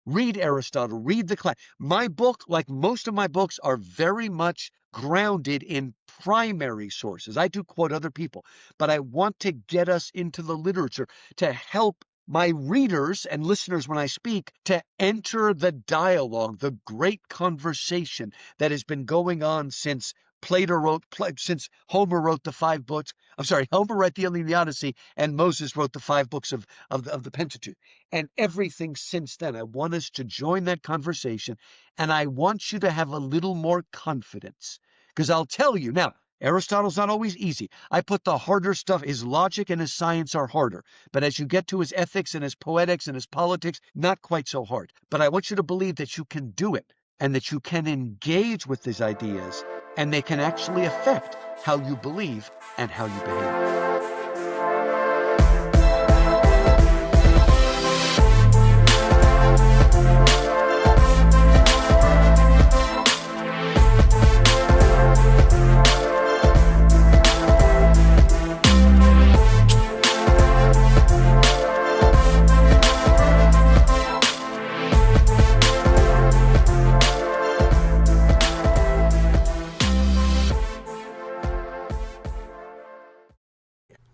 Read Aristotle, read the class. My book, like most of my books, are very much grounded in primary sources. I do quote other people, but I want to get us into the literature to help my readers and listeners when I speak to enter the dialogue, the great conversation that has been going on since since Homer wrote the 5 books. I'm sorry, Homer wrote the Iliad and the Odyssey, and Moses wrote the 5 books of the Pentateuch. And everything since then, I want us to join that conversation, and I want you to have a little more confidence. Because I'll tell you now, Aristotle's not always easy. I put the harder stuff. His logic and his science are harder. But as you get to his ethics and his poetics and his politics, not quite so hard. But I want you to believe that you can do it and that you can engage with these ideas and they can actually affect how you believe and how you behave.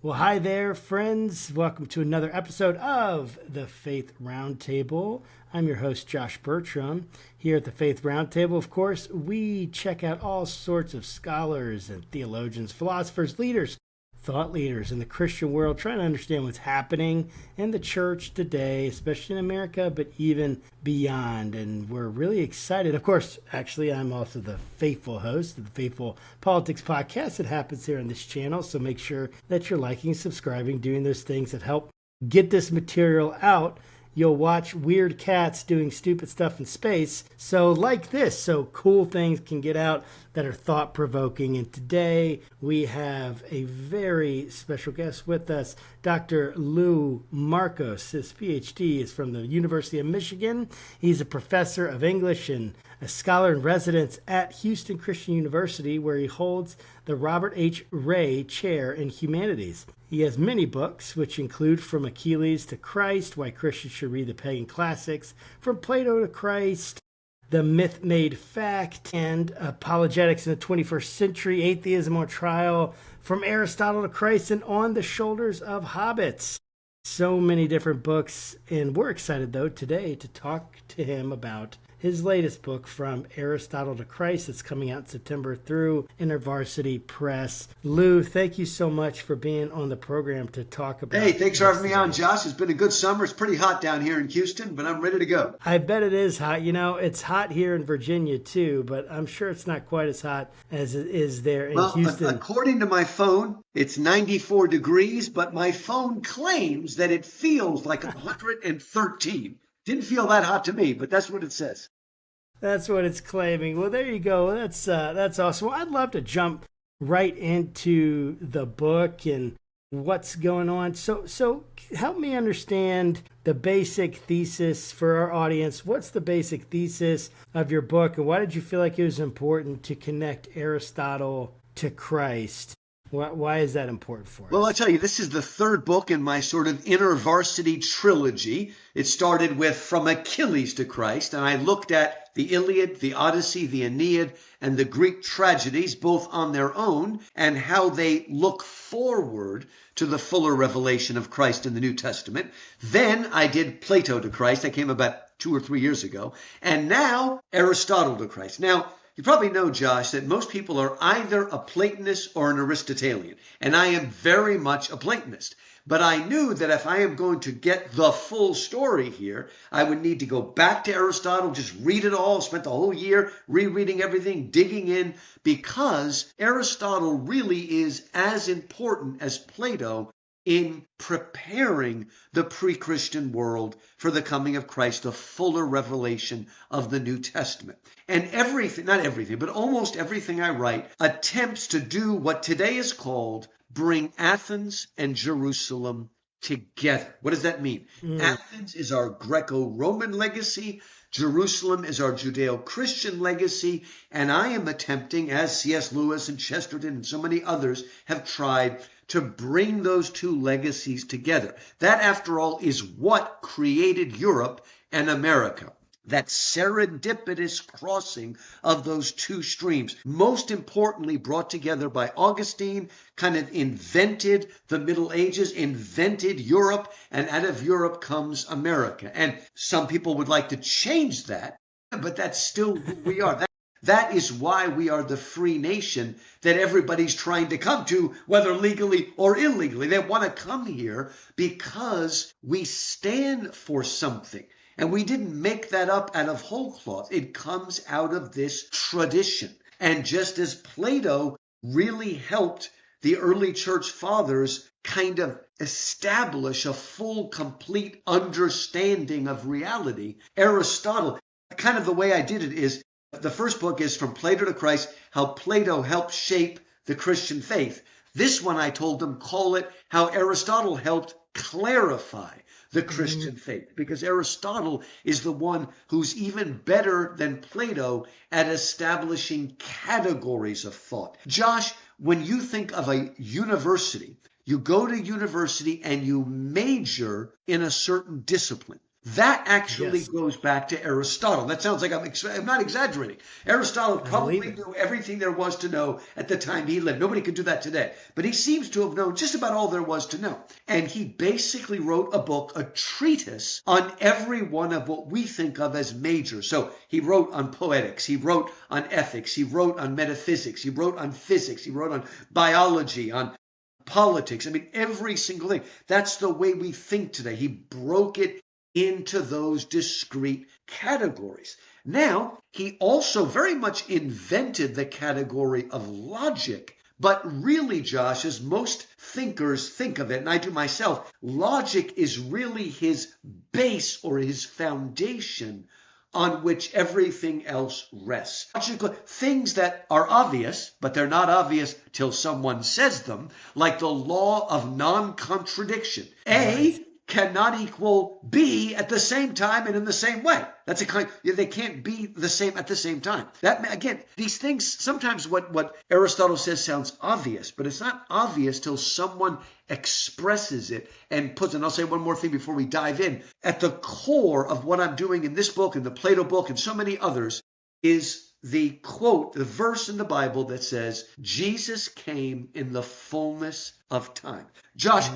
Well, hi there, friends. Welcome to another episode of the Faith Roundtable. I'm your host, Josh Burtram. Here at the Faith Roundtable, of course, we check out all sorts of scholars and theologians, philosophers, leaders, thought leaders in the Christian world, trying to understand what's happening in the church today, especially in America, but even beyond. And we're really excited. Of course, actually, I'm also the faithful host of the Faithful Politics podcast that happens here on this channel. So make sure that you're liking, subscribing, doing those things that help get this material out. You'll watch weird cats doing stupid stuff in space. So like this, so cool things can get out that are thought-provoking. And today we have a very special guest with us, Dr. Lou Markos. His PhD is from the University of Michigan. He's a professor of English and a scholar in residence at Houston Christian University, where he holds the Robert H. Ray Chair in Humanities. He has many books, which include From Achilles to Christ, Why Christians Should Read the Pagan Classics, From Plato to Christ, The Myth Made Fact, and Apologetics in the 21st Century, Atheism on Trial, From Aristotle to Christ, and On the Shoulders of Hobbits. So many different books, and we're excited, though, today to talk to him about his latest book, From Aristotle to Christ. It's coming out in September through InterVarsity Press. Lou, thank you so much for being on the program to talk about. Hey, thanks for having me on, Josh. It's been a good summer. It's pretty hot down here in Houston, but I'm ready to go. I bet it is hot. You know, it's hot here in Virginia too, but I'm sure it's not quite as hot as it is there in Houston. According to my phone, it's 94 degrees, but my phone claims that it feels like 113. Didn't feel that hot to me, but that's what it says. That's what it's claiming. Well, there you go. That's awesome. Well, I'd love to jump right into the book and what's going on. So help me understand the basic thesis for our audience. What's the basic thesis of your book, and why did you feel like it was important to connect Aristotle to Christ? Why is that important for us? Well, I'll tell you, this is the third book in my sort of InterVarsity trilogy. It started with From Achilles to Christ, and I looked at the Iliad, the Odyssey, the Aeneid, and the Greek tragedies, both on their own, and how they look forward to the fuller revelation of Christ in the New Testament. Then I did Plato to Christ. That came about 2 or 3 years ago. And now Aristotle to Christ. Now, you probably know, Josh, that most people are either a Platonist or an Aristotelian, and I am very much a Platonist. But I knew that if I am going to get the full story here, I would need to go back to Aristotle, just read it all, spent the whole year rereading everything, digging in, because Aristotle really is as important as Plato in preparing the pre-Christian world for the coming of Christ, the fuller revelation of the New Testament. And everything, not everything, but almost everything I write attempts to do what today is called bring Athens and Jerusalem together. What does that mean? Athens is our Greco-Roman legacy. Jerusalem is our Judeo-Christian legacy. And I am attempting, as C.S. Lewis and Chesterton and so many others have tried, to bring those two legacies together. That, after all, is what created Europe and America. that serendipitous crossing of those two streams, most importantly brought together by Augustine, kind of invented the Middle Ages, invented Europe, and out of Europe comes America. And some people would like to change that, but that's still who we are. That is why we are the free nation that everybody's trying to come to, whether legally or illegally. They want to come here because we stand for something. And we didn't make that up out of whole cloth. It comes out of this tradition. And just as Plato really helped the early church fathers kind of establish a full, complete understanding of reality, Aristotle, kind of the way I did it is, the first book is From Plato to Christ, how Plato helped shape the Christian faith. This one I told them, call it how Aristotle helped clarify the Christian faith, because Aristotle is the one who's even better than Plato at establishing categories of thought. Josh, when you think of a university, you go to university and you major in a certain discipline. That actually goes back to Aristotle. That sounds like I'm not exaggerating. Aristotle probably knew everything there was to know at the time he lived. Nobody could do that today. But he seems to have known just about all there was to know. And he basically wrote a book, a treatise on every one of what we think of as majors. So he wrote on poetics. He wrote on ethics. He wrote on metaphysics. He wrote on physics. He wrote on biology, on politics. I mean, every single thing. That's the way we think today. He broke it into those discrete categories. Now, he also very much invented the category of logic. But really, Josh, as most thinkers think of it, and I do myself, logic is really his base or his foundation on which everything else rests. Logical things that are obvious, but they're not obvious till someone says them, like the law of non-contradiction. A cannot equal B at the same time and in the same way. That's a kind. They can't be the same at the same time. That again, these things sometimes what Aristotle says sounds obvious, but it's not obvious till someone expresses it and puts it. And I'll say one more thing before we dive in. At the core of what I'm doing in this book and the Plato book and so many others is the quote, the verse in the Bible that says, Jesus came in the fullness of time. Josh,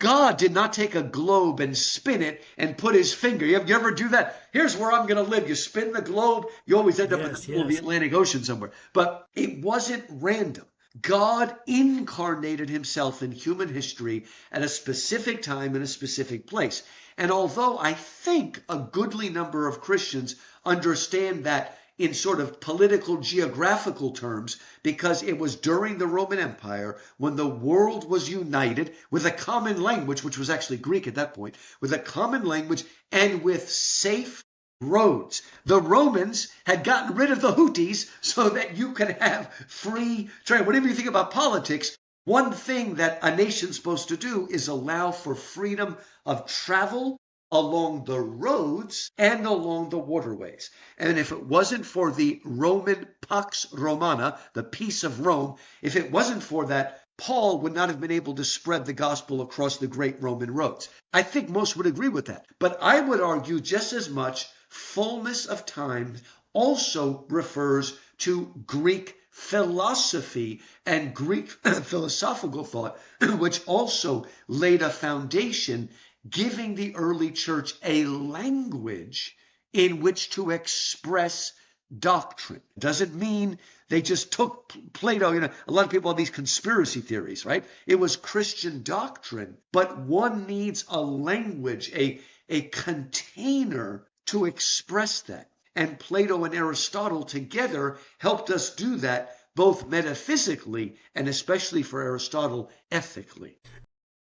God did not take a globe and spin it and put his finger. You ever do that? Here's where I'm going to live. You spin the globe, you always end up in the middle of the Atlantic Ocean somewhere. But it wasn't random. God incarnated himself in human history at a specific time in a specific place. And although I think a goodly number of Christians understand that in sort of political geographical terms, because it was during the Roman Empire when the world was united with a common language, which was actually Greek at that point, with a common language and with safe roads. The Romans had gotten rid of the Houthis so that you could have free trade. Whatever you think about politics, one thing that a nation's supposed to do is allow for freedom of travel along the roads and along the waterways. And if it wasn't for the Roman Pax Romana, the peace of Rome, if it wasn't for that, Paul would not have been able to spread the gospel across the great Roman roads. I think most would agree with that. But I would argue just as much fullness of time also refers to Greek philosophy and Greek philosophical thought, which also laid a foundation giving the early church a language in which to express doctrine. Doesn't mean they just took Plato. A lot of people have these conspiracy theories, right? It was Christian doctrine, but one needs a language, a container to express that. And Plato and Aristotle together helped us do that, both metaphysically and especially for Aristotle, ethically.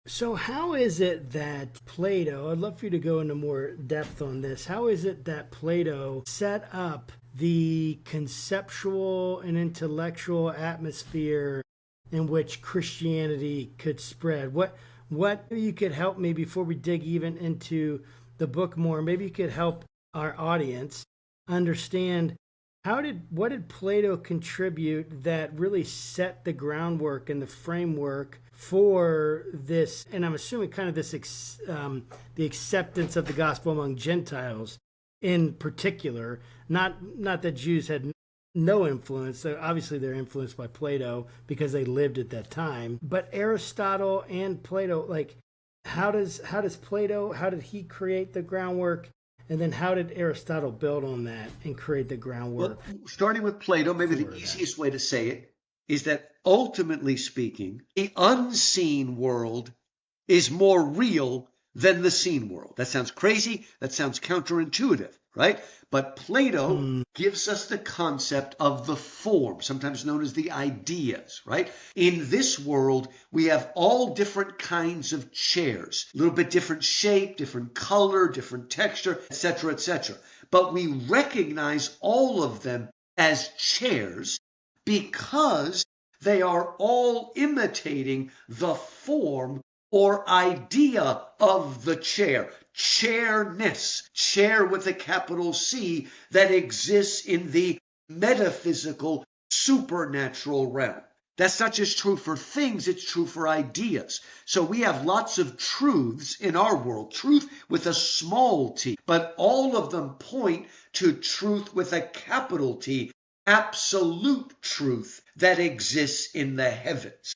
So how is it that Plato, I'd love for you to go into more depth on this, how is it that Plato set up the conceptual and intellectual atmosphere in which Christianity could spread? What you could help me before we dig even into the book more, maybe you could help our audience understand what did Plato contribute that really set the groundwork and the framework for this, and I'm assuming kind of this the acceptance of the gospel among Gentiles in particular. Not that Jews had no influence. So obviously they're influenced by Plato because they lived at that time. But Aristotle and Plato, like, how does Plato, how did he create the groundwork? And then how did Aristotle build on that and create the groundwork? Well, starting with Plato, maybe the easiest way to say it is that ultimately speaking, the unseen world is more real than the seen world. That sounds crazy. That sounds counterintuitive, right? But Plato gives us the concept of the form, sometimes known as the ideas, right? In this world, we have all different kinds of chairs, a little bit different shape, different color, different texture, etc., etc. But we recognize all of them as chairs because they are all imitating the form or idea of the chair, chairness, chair with a capital C, that exists in the metaphysical, supernatural realm. That's not just true for things, it's true for ideas. So we have lots of truths in our world, truth with a small t, but all of them point to truth with a capital T, absolute truth that exists in the heavens.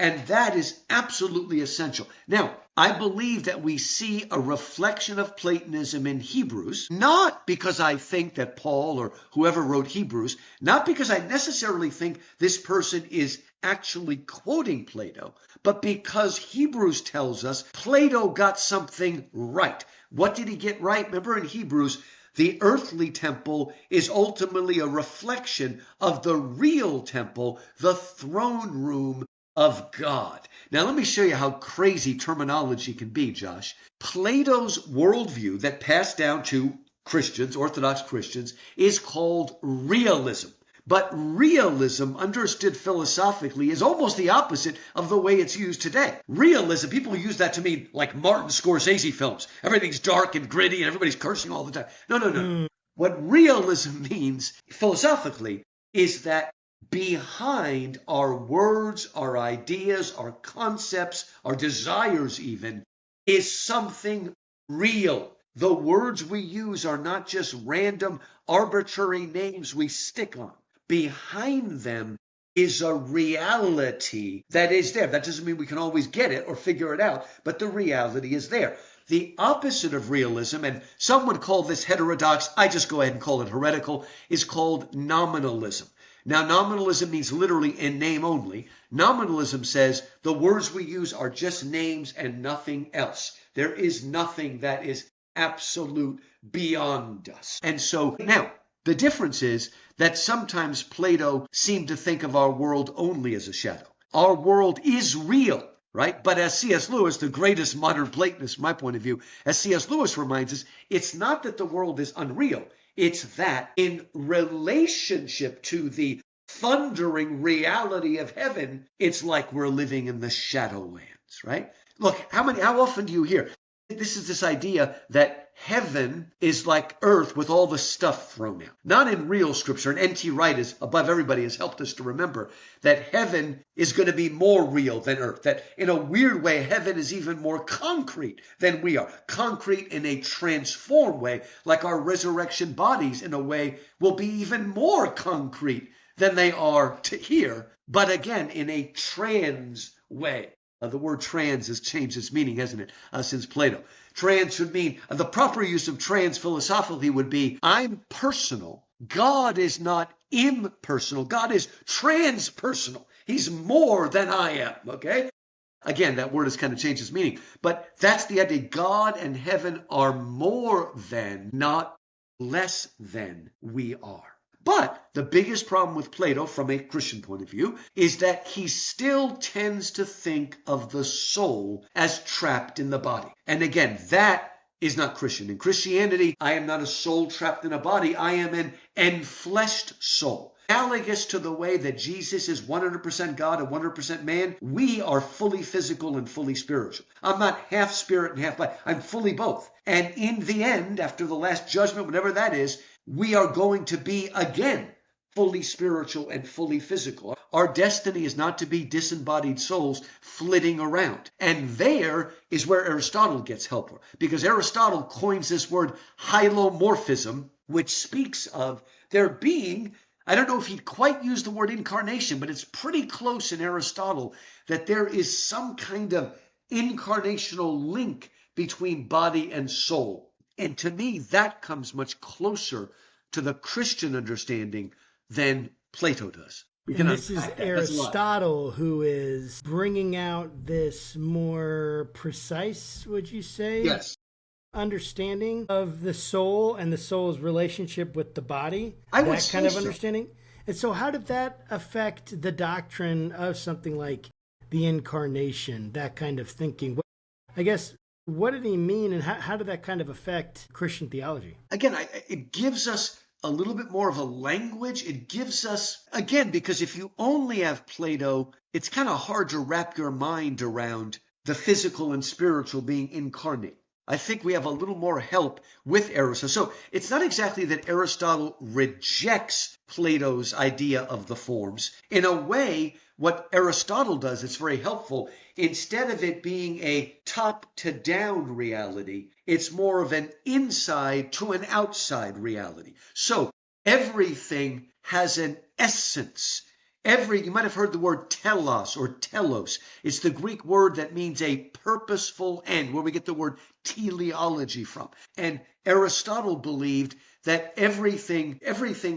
And that is absolutely essential. Now, I believe that we see a reflection of Platonism in Hebrews, not because I think that Paul or whoever wrote Hebrews, not because I necessarily think this person is actually quoting Plato, but because Hebrews tells us Plato got something right. What did he get right? Remember in Hebrews, the earthly temple is ultimately a reflection of the real temple, the throne room of God. Now, let me show you how crazy terminology can be, Josh. Plato's worldview that passed down to Christians, Orthodox Christians, is called realism. But realism, understood philosophically, is almost the opposite of the way it's used today. Realism, people use that to mean like Martin Scorsese films. Everything's dark and gritty and everybody's cursing all the time. No. What realism means philosophically is that behind our words, our ideas, our concepts, our desires even, is something real. The words we use are not just random, arbitrary names we stick on. Behind them is a reality that is there. That doesn't mean we can always get it or figure it out, but the reality is there. The opposite of realism, and some would call this heterodox, I just go ahead and call it heretical, is called nominalism. Now, nominalism means literally in name only. Nominalism says the words we use are just names and nothing else. There is nothing that is absolute beyond us. And so now, the difference is that sometimes Plato seemed to think of our world only as a shadow. Our world is real, right? But as C.S. Lewis, the greatest modern Platonist from my point of view, as C.S. Lewis reminds us, it's not that the world is unreal. It's that in relationship to the thundering reality of heaven, it's like we're living in the shadowlands, right? Look, how often do you hear? This is this idea that heaven is like earth with all the stuff thrown out. Not in real scripture. And N.T. Wright is above everybody has helped us to remember that heaven is going to be more real than earth. That in a weird way, heaven is even more concrete than we are. Concrete in a transformed way, like our resurrection bodies in a way will be even more concrete than they are to here. But again, in a trans way. The word trans has changed its meaning, hasn't it, since Plato. Trans should mean, the proper use of trans philosophically would be, I'm personal. God is not impersonal. God is transpersonal. He's more than I am, okay? Again, that word has kind of changed its meaning. But that's the idea. God and heaven are more than, not less than we are. But the biggest problem with Plato, from a Christian point of view, is that he still tends to think of the soul as trapped in the body. And again, that is not Christian. In Christianity, I am not a soul trapped in a body. I am an enfleshed soul. Analogous to the way that Jesus is 100% God and 100% man, we are fully physical and fully spiritual. I'm not half spirit and half body. I'm fully both. And in the end, after the last judgment, whatever that is, we are going to be again fully spiritual and fully physical. Our destiny is not to be disembodied souls flitting around. And there is where Aristotle gets helpful, because Aristotle coins this word hylomorphism, which speaks of there being, I don't know if he'd quite use the word incarnation, but it's pretty close in Aristotle, that there is some kind of incarnational link between body and soul. And to me, that comes much closer to the Christian understanding than Plato does. And this is Aristotle who is bringing out this more precise, would you say? Yes. Understanding of the soul and the soul's relationship with the body. I would that say kind of so. understanding. And so how did that affect the doctrine of something like the incarnation, that kind of thinking? I guess, what did he mean, and how did that kind of affect Christian theology? Again, it gives us a little bit more of a language. It gives us, again, because if you only have Plato, it's kind of hard to wrap your mind around the physical and spiritual being incarnate. I think we have a little more help with Aristotle. So it's not exactly that Aristotle rejects Plato's idea of the forms. In a way, what Aristotle does, it's very helpful. Instead of it being a top-to-down reality, it's more of an inside to an outside reality. So everything has an essence. You might have heard the word telos or telos. It's the Greek word that means a purposeful end, where we get the word teleology from. And Aristotle believed that everything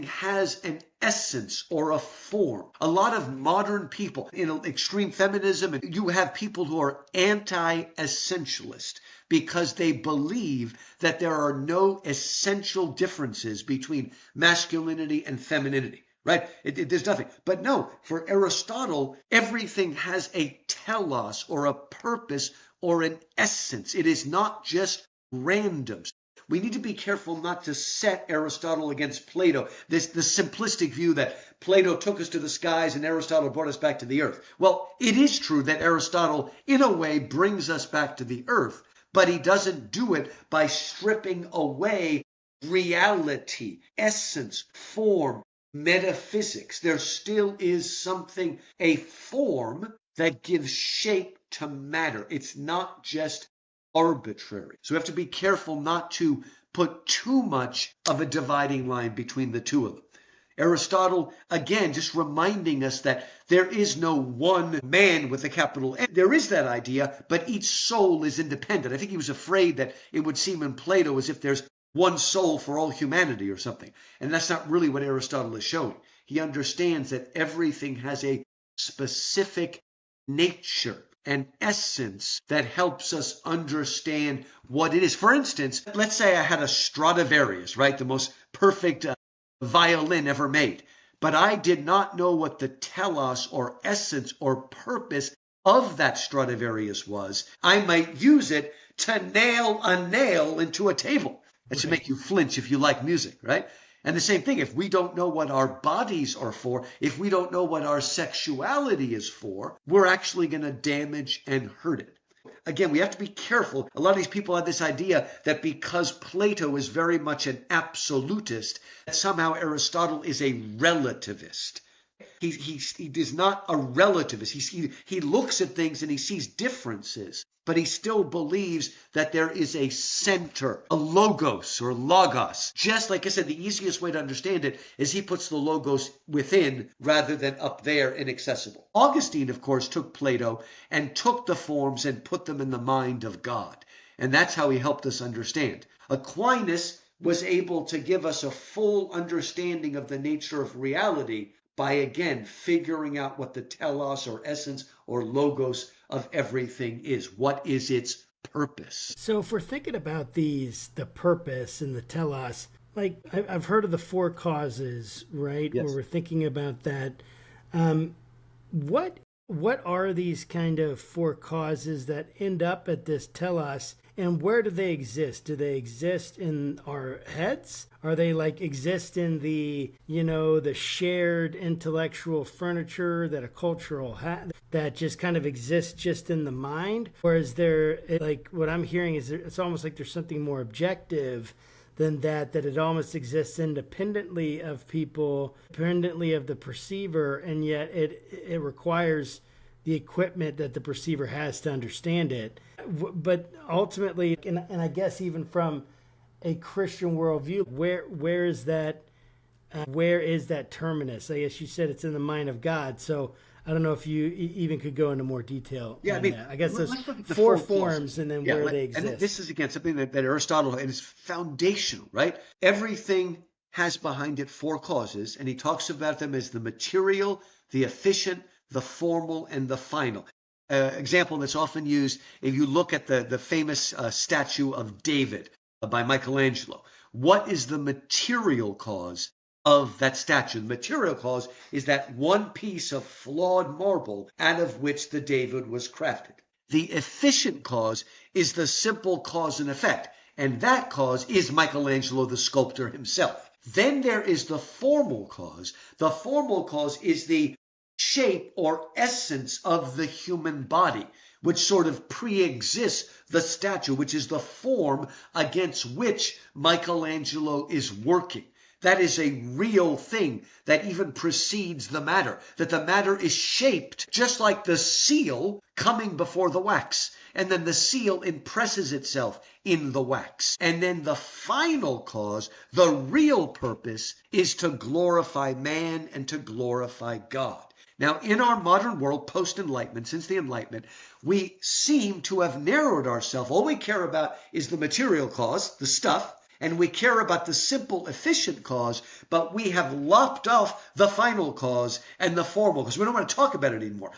has an essence or a form. A lot of modern people in extreme feminism, and you have people who are anti-essentialist because they believe that there are no essential differences between masculinity and femininity. Right? There's nothing. But no, for Aristotle, everything has a telos or a purpose or an essence. It is not just randoms. We need to be careful not to set Aristotle against Plato, the simplistic view that Plato took us to the skies and Aristotle brought us back to the earth. Well, it is true that Aristotle, in a way, brings us back to the earth, but he doesn't do it by stripping away reality, essence, form, metaphysics. There still is something, a form that gives shape to matter. It's not just arbitrary. So we have to be careful not to put too much of a dividing line between the two of them. Aristotle, again, just reminding us that there is no one man with a capital N. There is that idea, but each soul is independent. I think he was afraid that it would seem in Plato as if there's one soul for all humanity or something. And that's not really what Aristotle is showing. He understands that everything has a specific nature, an essence that helps us understand what it is. For instance, let's say I had a Stradivarius, right? The most perfect violin ever made. But I did not know what the telos or essence or purpose of that Stradivarius was. I might use it to nail a nail into a table. That should make you flinch if you like music, right? And the same thing, if we don't know what our bodies are for, if we don't know what our sexuality is for, we're actually going to damage and hurt it. Again, we have to be careful. A lot of these people have this idea that because Plato is very much an absolutist, that somehow Aristotle is a relativist. He is not a relativist. He looks at things and he sees differences, but he still believes that there is a center, a logos or logos. Just like I said, the easiest way to understand it is he puts the logos within rather than up there inaccessible. Augustine, of course, took Plato and took the forms and put them in the mind of God. And that's how he helped us understand. Aquinas was able to give us a full understanding of the nature of reality by, again, figuring out what the telos or essence or logos of everything is. What is its purpose? So if we're thinking about the purpose and the telos, like I've heard of the four causes, right? Yes. Where we're thinking about that. What are these kind of four causes that end up at this telos, and where do they exist? Do they exist in our heads? Are they like exist in the shared intellectual furniture that a cultural that just kind of exists just in the mind? Or is there, like what I'm hearing is it's almost like there's something more objective than that it almost exists independently of people, independently of the perceiver, and yet it requires the equipment that the perceiver has to understand it. But ultimately, and I guess even from a Christian worldview, where is that terminus? I guess you said it's in the mind of God. So I don't know if you even could go into more detail on that. I guess there's four forms and then where they exist. And this is, again, something that Aristotle, and it's foundational, right? Everything has behind it four causes, and he talks about them as the material, the efficient, the formal, and the final. Example that's often used, if you look at the famous statue of David by Michelangelo, what is the material cause of that statue? The material cause is that one piece of flawed marble out of which the David was crafted. The efficient cause is the simple cause and effect, and that cause is Michelangelo, the sculptor himself. Then there is the formal cause. The formal cause is the shape or essence of the human body, which sort of pre-exists the statue, which is the form against which Michelangelo is working. That is a real thing that even precedes the matter, that the matter is shaped just like the seal coming before the wax. And then the seal impresses itself in the wax. And then the final cause, the real purpose, is to glorify man and to glorify God. Now, in our modern world, post-Enlightenment, since the Enlightenment, we seem to have narrowed ourselves. All we care about is the material cause, the stuff, and we care about the simple, efficient cause, but we have lopped off the final cause and the formal cause. We don't want to talk about it anymore.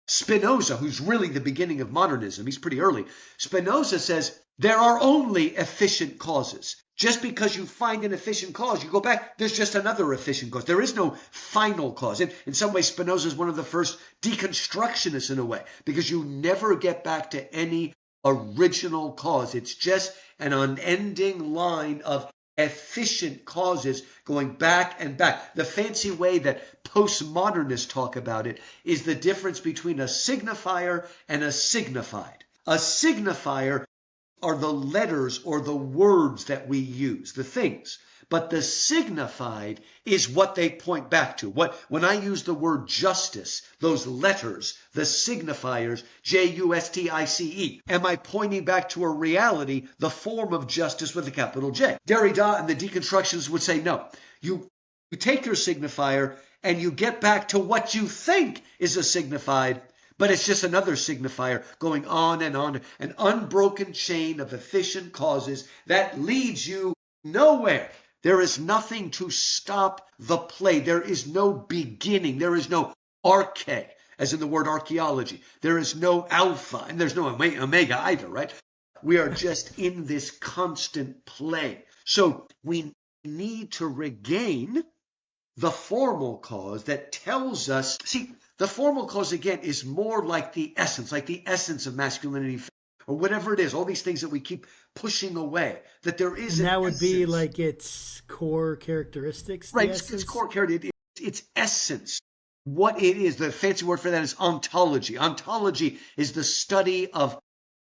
Spinoza, who's really the beginning of modernism, he's pretty early. Spinoza says there are only efficient causes. Just because you find an efficient cause, you go back, there's just another efficient cause. There is no final cause. In some ways, Spinoza is one of the first deconstructionists in a way, because you never get back to any original cause. It's just an unending line of efficient causes going back and back. The fancy way that postmodernists talk about it is the difference between a signifier and a signified. A signifier are the letters or the words that we use, the things. But the signified is what they point back to. When I use the word justice, those letters, the signifiers, Justice, am I pointing back to a reality, the form of justice with a capital J? Derrida and the deconstructionists would say, no, you take your signifier and you get back to what you think is a signified, but it's just another signifier going on, an unbroken chain of efficient causes that leads you nowhere. There is nothing to stop the play. There is no beginning. There is no arche, as in the word archaeology. There is no alpha, and there's no omega either, right? We are just in this constant play. So we need to regain the formal cause that tells us, see, the formal cause, again, is more like the essence of masculinity, or whatever it is, all these things that we keep pushing away, that there is and an that would essence. be like its core characteristics, right? Its core characteristic, its essence. What it is, the fancy word for that is ontology. Ontology is the study of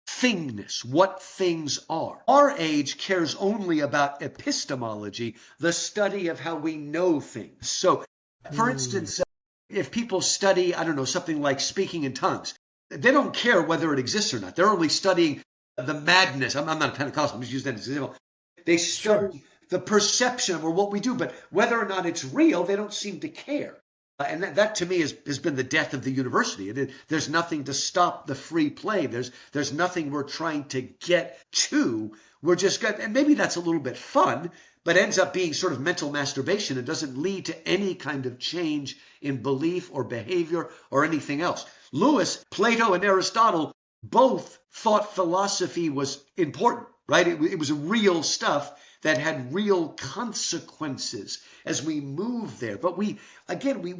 thingness, what things are. Our age cares only about epistemology, the study of how we know things. So, for instance, if people study, I don't know, something like speaking in tongues, they don't care whether it exists or not. They're only studying the madness. I'm not a Pentecostal, I'm just using that as an example. They study the perception of or what we do, but whether or not it's real, they don't seem to care. And that to me has been the death of the university. There's nothing to stop the free play. There's nothing we're trying to get to. We're just got, and maybe that's a little bit fun, but ends up being sort of mental masturbation. It doesn't lead to any kind of change in belief or behavior or anything else. Lewis, Plato, and Aristotle both thought philosophy was important, right? It was real stuff that had real consequences as we move there. But we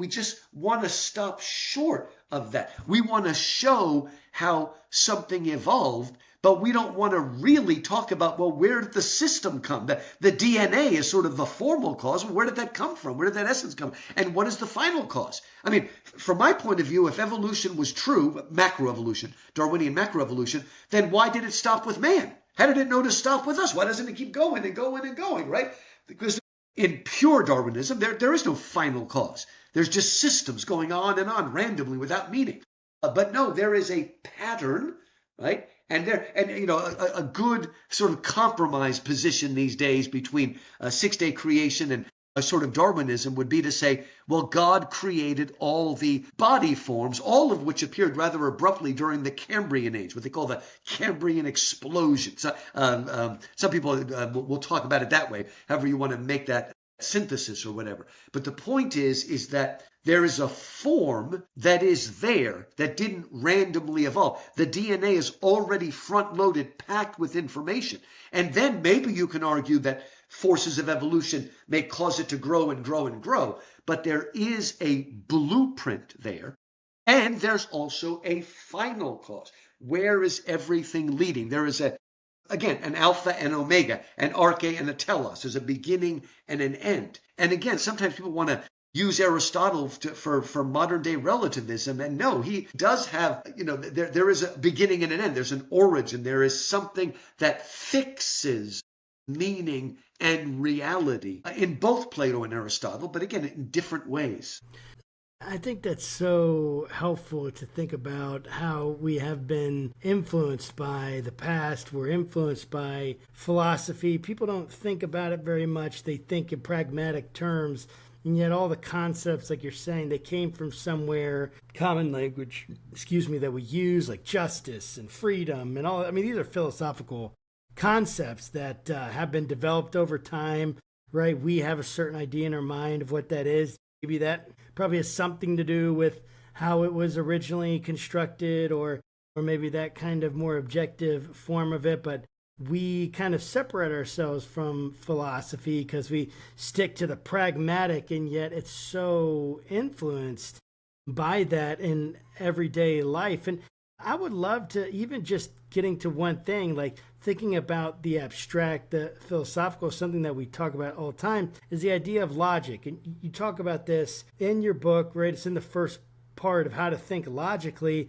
just want to stop short of that. We want to show how something evolved, but we don't want to really talk about, well, where did the system come? The DNA is sort of the formal cause. Well, where did that come from? Where did that essence come? And what is the final cause? I mean, from my point of view, if evolution was true, macroevolution, Darwinian macroevolution, then why did it stop with man? How did it know to stop with us? Why doesn't it keep going and going and going, right? Because in pure Darwinism, there is no final cause. There's just systems going on and on randomly without meaning. But no, there is a pattern, right? And a good sort of compromise position these days between six-day creation and a sort of Darwinism would be to say, well, God created all the body forms, all of which appeared rather abruptly during the Cambrian age, what they call the Cambrian explosion. So, some people will talk about it that way, however you want to make that synthesis or whatever. But the point is that there is a form that is there that didn't randomly evolve. The DNA is already front-loaded, packed with information. And then maybe you can argue that forces of evolution may cause it to grow and grow and grow, but there is a blueprint there. And there's also a final cause. Where is everything leading? There is again, an alpha and omega, an arche and a telos. There's a beginning and an end. And again, sometimes people want to use Aristotle for modern day relativism. And no, he does have, there is a beginning and an end. There's an origin. There is something that fixes meaning and reality in both Plato and Aristotle, but again, in different ways. I think that's so helpful to think about how we have been influenced by the past. We're influenced by philosophy. People don't think about it very much. They think in pragmatic terms. And yet all the concepts, like you're saying, they came from somewhere, common language, that we use, like justice and freedom and all. I mean, these are philosophical concepts that have been developed over time, right? We have a certain idea in our mind of what that is. Maybe that probably has something to do with how it was originally constructed, or maybe that kind of more objective form of it. But we kind of separate ourselves from philosophy because we stick to the pragmatic, and yet it's so influenced by that in everyday life. And I would love to even just getting to one thing, like thinking about the abstract, the philosophical, something that we talk about all the time is the idea of logic. And you talk about this in your book, right? It's in the first part of how to think logically.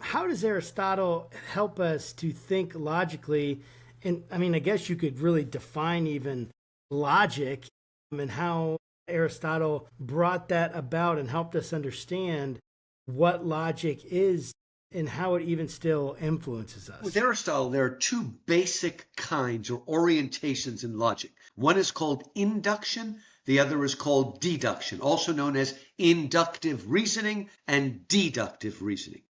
How does Aristotle help us to think logically? And I mean, I guess you could really define even logic and how Aristotle brought that about and helped us understand what logic is and how it even still influences us. With Aristotle, there are two basic kinds or orientations in logic. One is called induction, the other is called deduction, also known as inductive reasoning and deductive reasoning.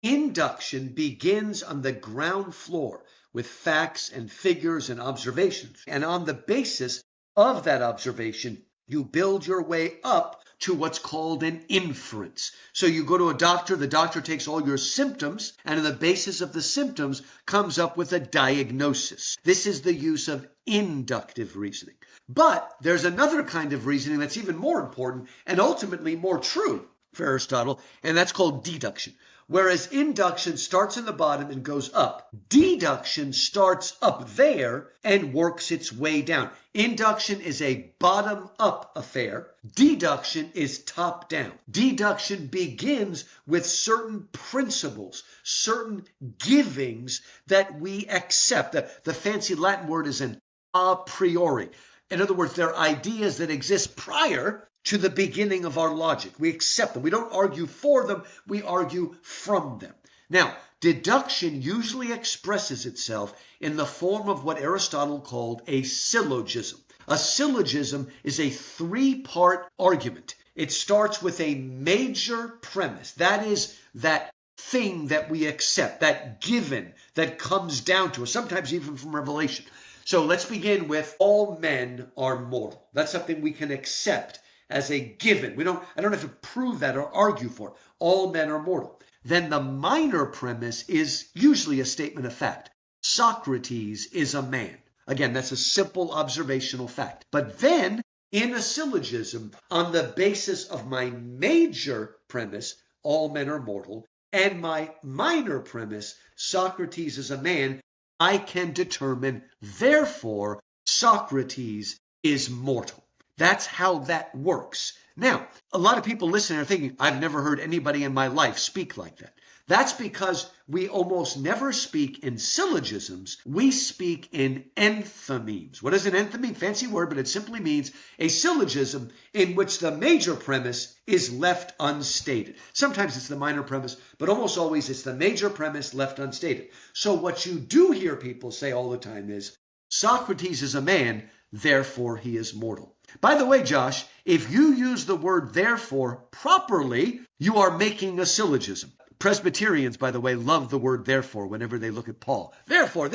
Induction begins on the ground floor with facts and figures and observations. And on the basis of that observation, you build your way up to what's called an inference. So you go to a doctor, the doctor takes all your symptoms, and on the basis of the symptoms comes up with a diagnosis. This is the use of inductive reasoning. But there's another kind of reasoning that's even more important and ultimately more true for Aristotle, and that's called deduction. Whereas induction starts in the bottom and goes up, deduction starts up there and works its way down. Induction is a bottom-up affair. Deduction is top-down. Deduction begins with certain principles, certain givings that we accept. The fancy Latin word is an a priori. In other words, they're ideas that exist prior to the beginning of our logic. We accept them. We don't argue for them. We argue from them. Now, deduction usually expresses itself in the form of what Aristotle called a syllogism. A syllogism is a three-part argument. It starts with a major premise. That is that thing that we accept, that given that comes down to us, sometimes even from revelation. So let's begin with all men are mortal. That's something we can accept as a given. I don't have to prove that or argue for it. All men are mortal. Then the minor premise is usually a statement of fact. Socrates is a man. Again, that's a simple observational fact. But then in a syllogism, on the basis of my major premise, all men are mortal, and my minor premise, Socrates is a man, I can determine, therefore, Socrates is mortal. That's how that works. Now, a lot of people listening are thinking, I've never heard anybody in my life speak like that. That's because we almost never speak in syllogisms. We speak in enthymemes. What is an enthymeme? Fancy word, but it simply means a syllogism in which the major premise is left unstated. Sometimes it's the minor premise, but almost always it's the major premise left unstated. So what you do hear people say all the time is, Socrates is a man, therefore he is mortal. By the way, Josh, if you use the word therefore properly, you are making a syllogism. Presbyterians, by the way, love the word therefore whenever they look at Paul. Therefore.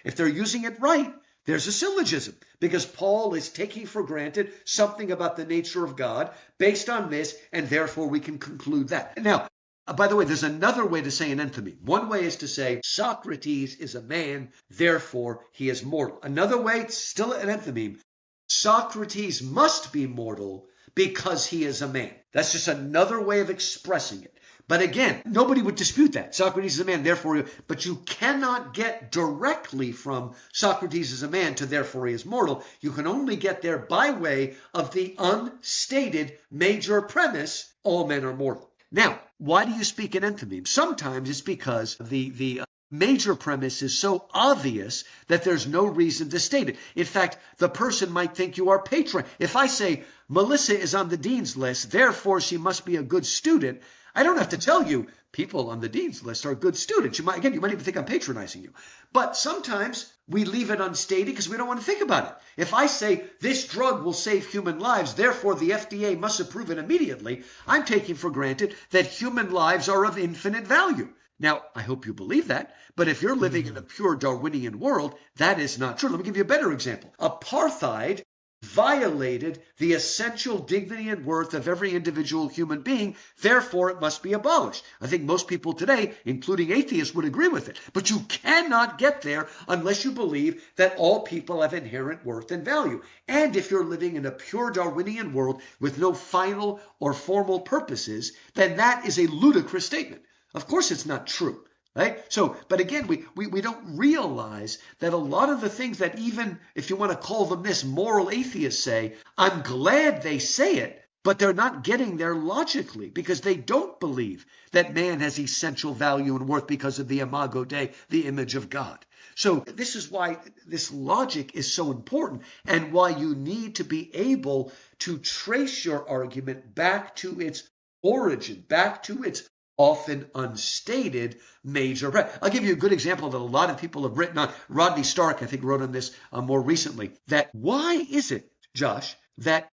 If they're using it right, there's a syllogism, because Paul is taking for granted something about the nature of God based on this, and therefore we can conclude that. Now, by the way, there's another way to say an enthymeme. One way is to say Socrates is a man, therefore he is mortal. Another way, still an enthymeme, Socrates must be mortal because he is a man. That's just another way of expressing it. But again, nobody would dispute that. Socrates is a man, therefore, but you cannot get directly from Socrates is a man to therefore he is mortal. You can only get there by way of the unstated major premise, all men are mortal. Now, why do you speak in enthymemes? Sometimes it's because the major premise is so obvious that there's no reason to state it. In fact, the person might think you are patron. If I say, Melissa is on the dean's list, therefore she must be a good student, I don't have to tell you people on the dean's list are good students. You might even think I'm patronizing you. But sometimes we leave it unstated because we don't want to think about it. If I say this drug will save human lives, therefore the FDA must approve it immediately, I'm taking for granted that human lives are of infinite value. Now, I hope you believe that, but if you're living in a pure Darwinian world, that is not true. Let me give you a better example. Apartheid violated the essential dignity and worth of every individual human being, therefore it must be abolished. I think most people today, including atheists, would agree with it. But you cannot get there unless you believe that all people have inherent worth and value. And if you're living in a pure Darwinian world with no final or formal purposes, then that is a ludicrous statement. Of course it's not true. Right? So, but again, we don't realize that a lot of the things that, even if you want to call them this, moral atheists say, I'm glad they say it, but they're not getting there logically because they don't believe that man has essential value and worth because of the imago Dei, the image of God. So this is why this logic is so important, and why you need to be able to trace your argument back to its origin, back to its often unstated major. I'll give you a good example that a lot of people have written on. Rodney Stark, I think, wrote on this more recently, that why is it, Josh, that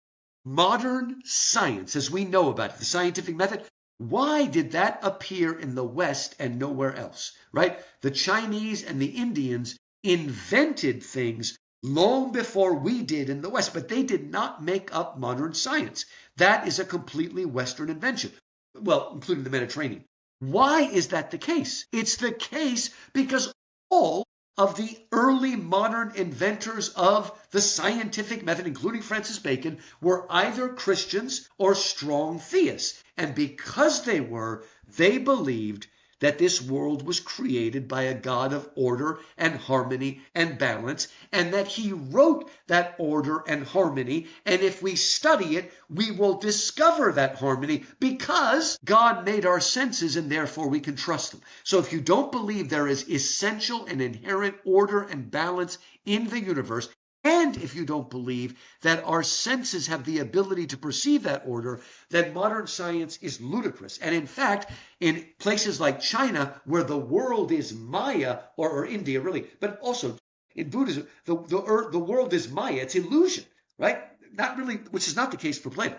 modern science, as we know about it, the scientific method, why did that appear in the West and nowhere else, right? The Chinese and the Indians invented things long before we did in the West, but they did not make up modern science. That is a completely Western invention. Well, including the Mediterranean. Why is that the case? It's the case because all of the early modern inventors of the scientific method, including Francis Bacon, were either Christians or strong theists. And because they were, they believed that this world was created by a God of order and harmony and balance, and that he wrote that order and harmony, and if we study it, we will discover that harmony because God made our senses and therefore we can trust them. So if you don't believe there is essential and inherent order and balance in the universe, and if you don't believe that our senses have the ability to perceive that order, then modern science is ludicrous. And in fact, in places like China, where the world is Maya, or India really, but also in Buddhism, the world is Maya. It's illusion, right? Not really, which is not the case for Plato.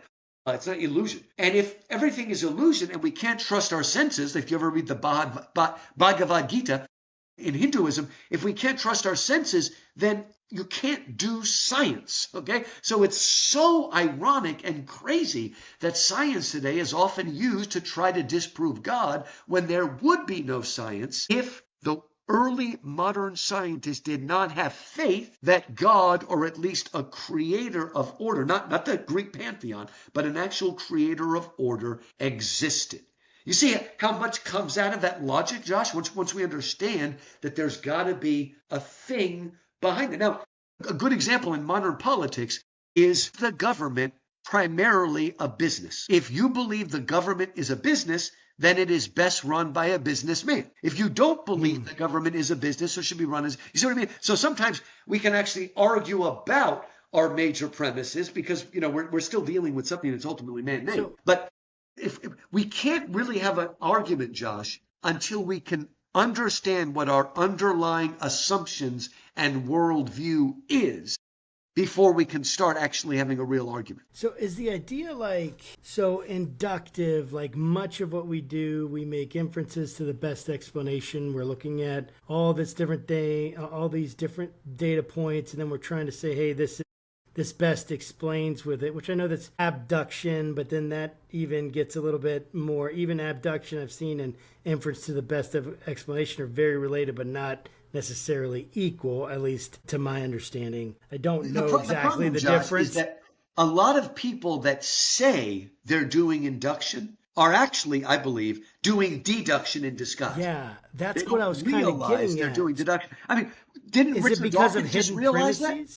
It's not illusion. And if everything is illusion and we can't trust our senses, if you ever read the Bhagavad Gita in Hinduism, if we can't trust our senses, then you can't do science, okay? So it's so ironic and crazy that science today is often used to try to disprove God when there would be no science if the early modern scientists did not have faith that God, or at least a creator of order, not the Greek pantheon, but an actual creator of order existed. You see how much comes out of that logic, Josh, once we understand that there's got to be a thing behind it. Now, a good example in modern politics is the government primarily a business. If you believe the government is a business, then it is best run by a businessman. If you don't believe the government is a business or should be run as, you see what I mean? So sometimes we can actually argue about our major premises because, we're still dealing with something that's ultimately man-made. But if we can't really have an argument, Josh, until we can understand what our underlying assumptions and worldview is before we can start actually having a real argument. So is the idea so inductive, like much of what we do, we make inferences to the best explanation. We're looking at all these different data points, and then we're trying to say, hey, this best explains with it, which I know that's abduction, but then that even gets a little bit more, even abduction I've seen and inference to the best of explanation are very related, but not necessarily equal, at least to my understanding. I don't know exactly the difference. Is that a lot of people that say they're doing induction are actually, I believe, doing deduction in disguise. Yeah, that's what I was kind of getting they're at. doing deduction. I mean, didn't Richard Dawkins just realize that?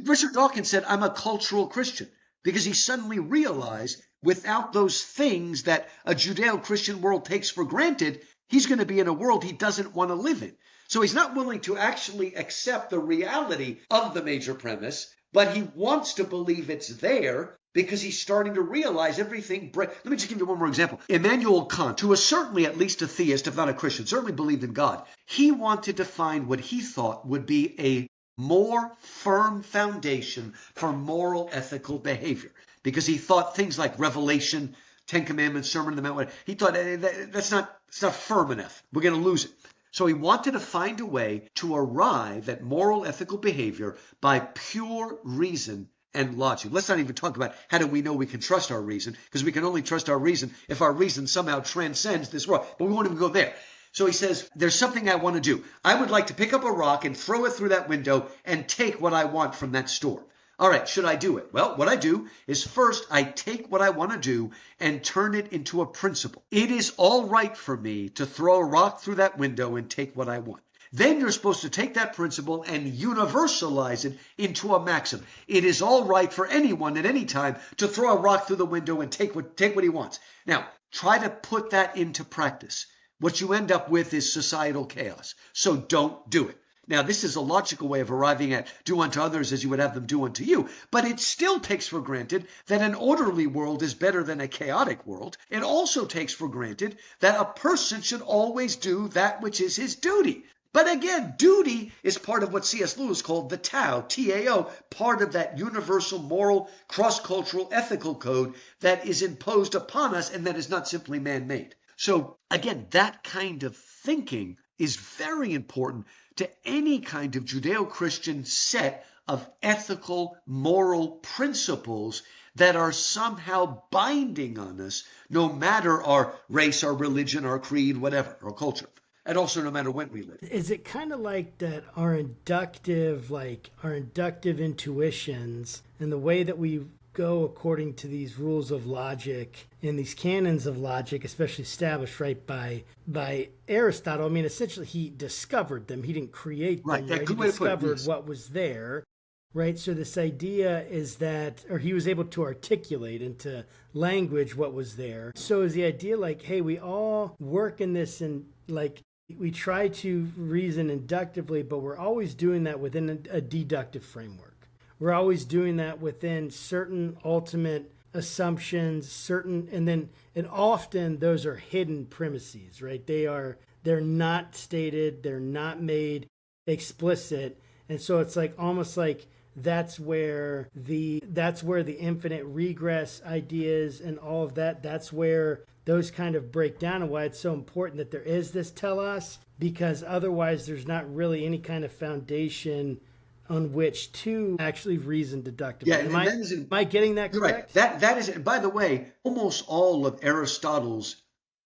Richard Dawkins said, I'm a cultural Christian, because he suddenly realized without those things that a Judeo-Christian world takes for granted, he's going to be in a world he doesn't want to live in. So he's not willing to actually accept the reality of the major premise, but he wants to believe it's there because he's starting to realize everything. Let me just give you one more example. Immanuel Kant, who was certainly at least a theist, if not a Christian, certainly believed in God. He wanted to find what he thought would be a more firm foundation for moral ethical behavior, because he thought things like Revelation, Ten Commandments, Sermon on the Mount, he thought that's not firm enough. We're going to lose it. So he wanted to find a way to arrive at moral ethical behavior by pure reason and logic. Let's not even talk about how do we know we can trust our reason, because we can only trust our reason if our reason somehow transcends this world. But we won't even go there. So he says, there's something I want to do. I would like to pick up a rock and throw it through that window and take what I want from that store. All right, should I do it? Well, what I do is first I take what I want to do and turn it into a principle. It is all right for me to throw a rock through that window and take what I want. Then you're supposed to take that principle and universalize it into a maxim. It is all right for anyone at any time to throw a rock through the window and take what he wants. Now, try to put that into practice. What you end up with is societal chaos. So don't do it. Now, this is a logical way of arriving at do unto others as you would have them do unto you, but it still takes for granted that an orderly world is better than a chaotic world. It also takes for granted that a person should always do that which is his duty. But again, duty is part of what C.S. Lewis called the Tao, T-A-O, part of that universal moral, cross-cultural, ethical code that is imposed upon us and that is not simply man-made. So again, that kind of thinking is very important to any kind of Judeo-Christian set of ethical, moral principles that are somehow binding on us, no matter our race, our religion, our creed, whatever, our culture. And also no matter when we live. Is it kind of like that our inductive intuitions and the way that we go according to these rules of logic and these canons of logic, especially established by Aristotle? I mean, essentially he discovered them. He didn't create them. Right? He discovered what was there. Right. So this idea is that, or he was able to articulate into language what was there. So is the idea like, hey, we all work in this and like we try to reason inductively, but we're always doing that within a deductive framework. We're always doing that within certain ultimate assumptions, and often those are hidden premises, right? They're not stated, they're not made explicit. And so it's like almost like that's where the infinite regress ideas and all of that's where those kind of break down, and why it's so important that there is this telos, because otherwise there's not really any kind of foundation on which to actually reason deductively. Yeah, am I getting that correct? Right. That is, by the way, almost all of Aristotle's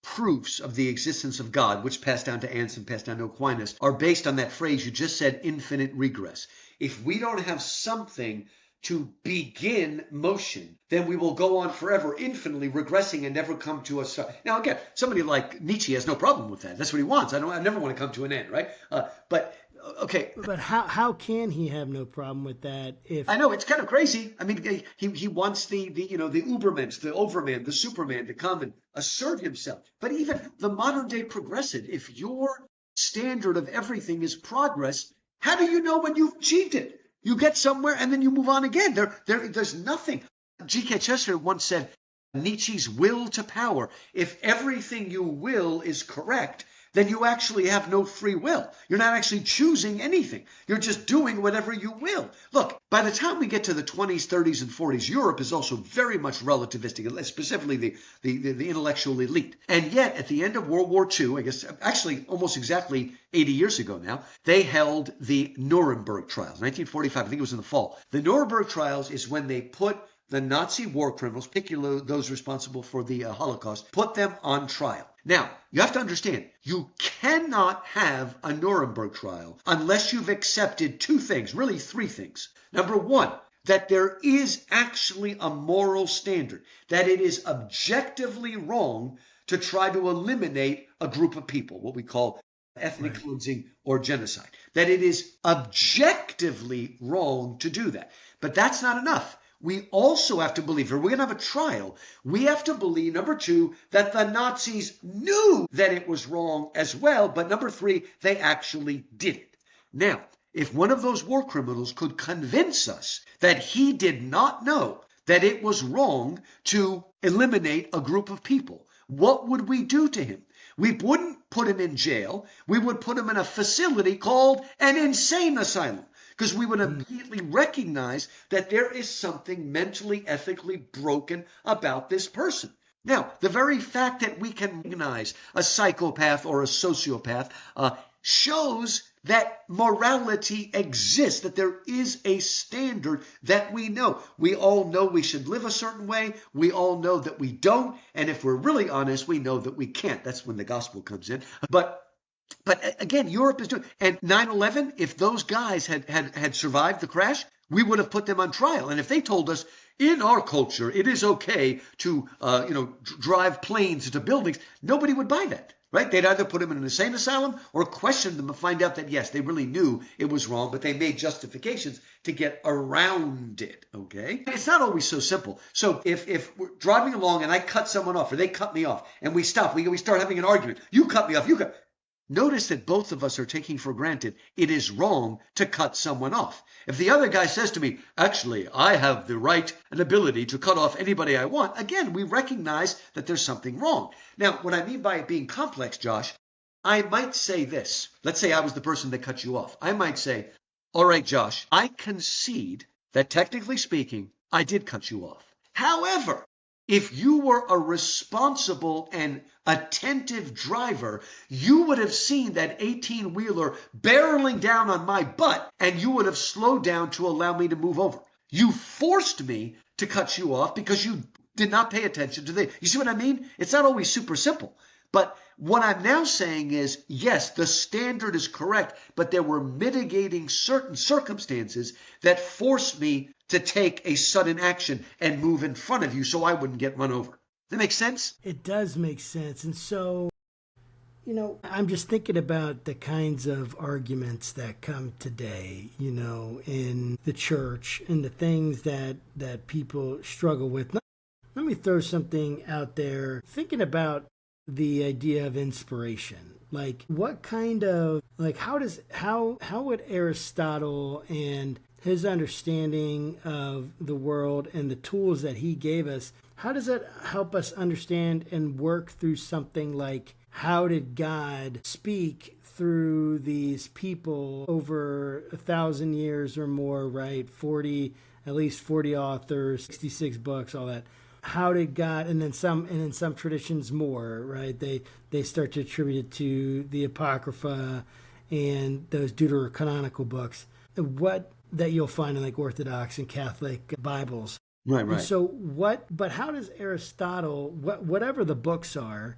proofs of the existence of God, which passed down to Anselm, passed down to Aquinas, are based on that phrase you just said, infinite regress. If we don't have something to begin motion, then we will go on forever, infinitely regressing and never come to a start. Now, again, somebody like Nietzsche has no problem with that. That's what he wants. I never want to come to an end, right? But Okay, But how can he have no problem with that if I know it's kind of crazy. I mean, he wants the Ubermans, the Overman, the Superman to come and assert himself. But even the modern day progressive, if your standard of everything is progress, how do you know when you've achieved it? You get somewhere and then you move on again. There's nothing. G.K. Chesterton once said, Nietzsche's will to power. If everything you will is correct, then you actually have no free will. You're not actually choosing anything. You're just doing whatever you will. Look, by the time we get to the 20s, 30s, and 40s, Europe is also very much relativistic, specifically the intellectual elite. And yet, at the end of World War II, I guess actually almost exactly 80 years ago now, they held the Nuremberg trials, 1945, I think it was in the fall. The Nuremberg trials is when they put the Nazi war criminals, particularly those responsible for the Holocaust, put them on trial. Now, you have to understand, you cannot have a Nuremberg trial unless you've accepted two things, really three things. Number one, that there is actually a moral standard, that it is objectively wrong to try to eliminate a group of people, what we call ethnic cleansing or genocide, that it is objectively wrong to do that. But that's not enough. We also have to believe, if we're going to have a trial, we have to believe, number two, that the Nazis knew that it was wrong as well, but number three, they actually did it. Now, if one of those war criminals could convince us that he did not know that it was wrong to eliminate a group of people, what would we do to him? We wouldn't put him in jail. We would put him in a facility called an insane asylum, because we would immediately recognize that there is something mentally, ethically broken about this person. Now, the very fact that we can recognize a psychopath or a sociopath shows that morality exists, that there is a standard that we know. We all know we should live a certain way. We all know that we don't. And if we're really honest, we know that we can't. That's when the gospel comes in. But again, Europe is doing, and 9/11, if those guys had survived the crash, we would have put them on trial. And if they told us, in our culture, it is okay to, drive planes into buildings, nobody would buy that, right? They'd either put them in an insane asylum or question them and find out that, yes, they really knew it was wrong, but they made justifications to get around it, okay? It's not always so simple. So if we're driving along and I cut someone off or they cut me off and we stop, we start having an argument. You cut me off, Notice that both of us are taking for granted it is wrong to cut someone off. If the other guy says to me, actually, I have the right and ability to cut off anybody I want, again, we recognize that there's something wrong. Now, what I mean by it being complex, Josh, I might say this. Let's say I was the person that cut you off. I might say, all right, Josh, I concede that technically speaking, I did cut you off. However, if you were a responsible and attentive driver, you would have seen that 18-wheeler barreling down on my butt, and you would have slowed down to allow me to move over. You forced me to cut you off because you did not pay attention to you see what I mean? It's not always super simple. But what I'm now saying is, yes, the standard is correct, but there were mitigating certain circumstances that forced me to take a sudden action and move in front of you so I wouldn't get run over. Does that make sense? it does make sense. And so, I'm just thinking about the kinds of arguments that come today, in the church and the things that people struggle with. Let me throw something out there, thinking about the idea of inspiration. Like, what kind of, how would Aristotle and his understanding of the world and the tools that he gave us, how does that help us understand and work through something like, how did God speak through these people over 1,000 years or more, right? At least 40 authors, 66 books, all that. How did God, and in some traditions more, right? They start to attribute it to the Apocrypha and those deuterocanonical books. What that you'll find in Orthodox and Catholic Bibles. Right. And so but how does Aristotle, whatever the books are,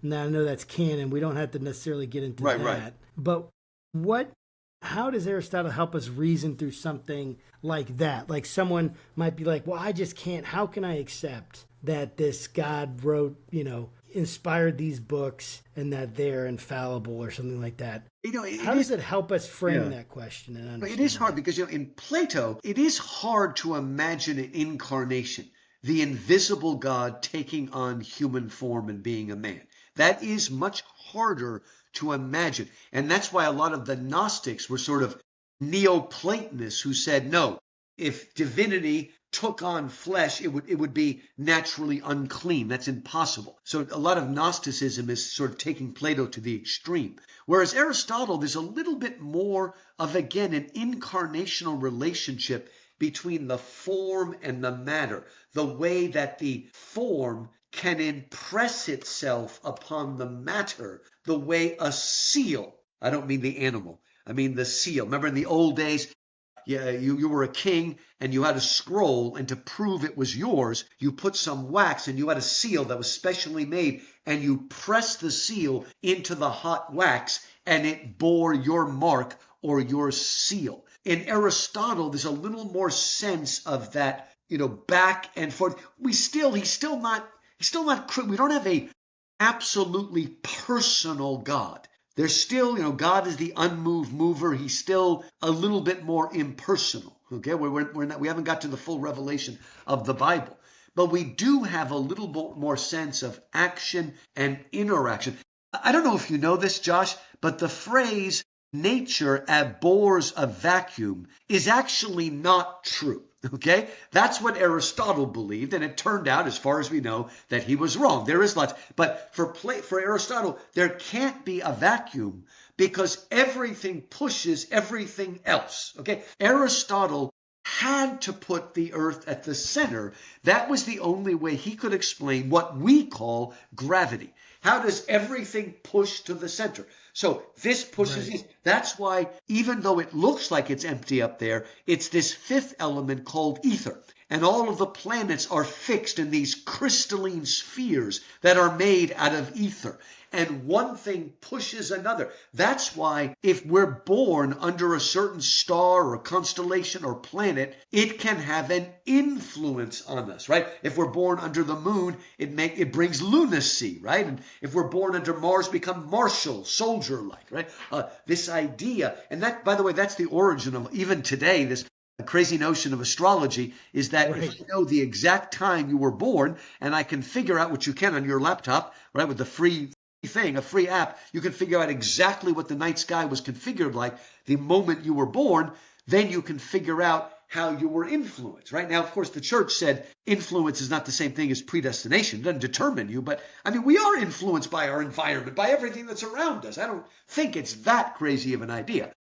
now I know that's canon, we don't have to necessarily get into that. Right. But how does Aristotle help us reason through something like that? Like, someone might be like, well, I just can't, how can I accept that this God wrote, inspired these books and that they're infallible or something like that. How does it help us frame that question and understand? It is hard because in Plato, it is hard to imagine an incarnation, the invisible God taking on human form and being a man. That is much harder to imagine. And that's why a lot of the Gnostics were sort of Neoplatonists who said, no, if divinity took on flesh, it would be naturally unclean. That's impossible. So a lot of Gnosticism is sort of taking Plato to the extreme. Whereas Aristotle, there's a little bit more of, again, an incarnational relationship between the form and the matter, the way that the form can impress itself upon the matter, the way a seal, I don't mean the animal, I mean the seal. Remember in the old days, you were a king and you had a scroll, and to prove it was yours, you put some wax and you had a seal that was specially made, and you pressed the seal into the hot wax and it bore your mark or your seal. In Aristotle, there's a little more sense of that, back and forth. We don't have a absolutely personal God. There's still, God is the unmoved mover. He's still a little bit more impersonal. Okay, we haven't got to the full revelation of the Bible, but we do have a little bit more sense of action and interaction. I don't know if you know this, Josh, but the phrase nature abhors a vacuum is actually not true. Okay, that's what Aristotle believed, and it turned out, as far as we know, that he was wrong. There is lots, but for Aristotle, there can't be a vacuum because everything pushes everything else. Okay, Aristotle had to put the earth at the center. That was the only way he could explain what we call gravity. How does everything push to the center? So this pushes this. That's why, even though it looks like it's empty up there, it's this fifth element called ether. And all of the planets are fixed in these crystalline spheres that are made out of ether. And one thing pushes another. That's why if we're born under a certain star or constellation or planet, it can have an influence on us, right? If we're born under the moon, it brings lunacy, right? And if we're born under Mars, become martial, soldier-like, right? This idea, and that, by the way, that's the origin of even today, this crazy notion of astrology is that if I know the exact time you were born, and I can figure out what you can on your laptop, right, with the free thing, a free app, you can figure out exactly what the night sky was configured like the moment you were born, then you can figure out how you were influenced, right? Now, of course, the church said influence is not the same thing as predestination. It doesn't determine you, but I mean, we are influenced by our environment, by everything that's around us. I don't think it's that crazy of an idea.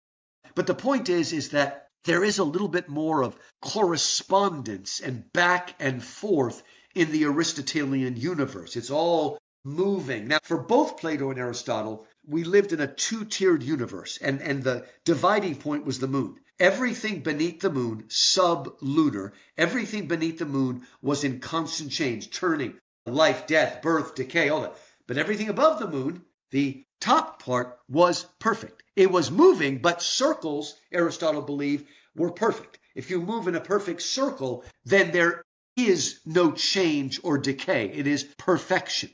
But the point is that there is a little bit more of correspondence and back and forth in the Aristotelian universe. It's all moving. Now, for both Plato and Aristotle, we lived in a two-tiered universe, and the dividing point was the moon. Everything beneath the moon, sub-lunar, everything beneath the moon was in constant change, turning, life, death, birth, decay, all that. But everything above the moon, the top part, was perfect. It was moving, but circles, Aristotle believed, were perfect. If you move in a perfect circle, then there is no change or decay. It is perfection.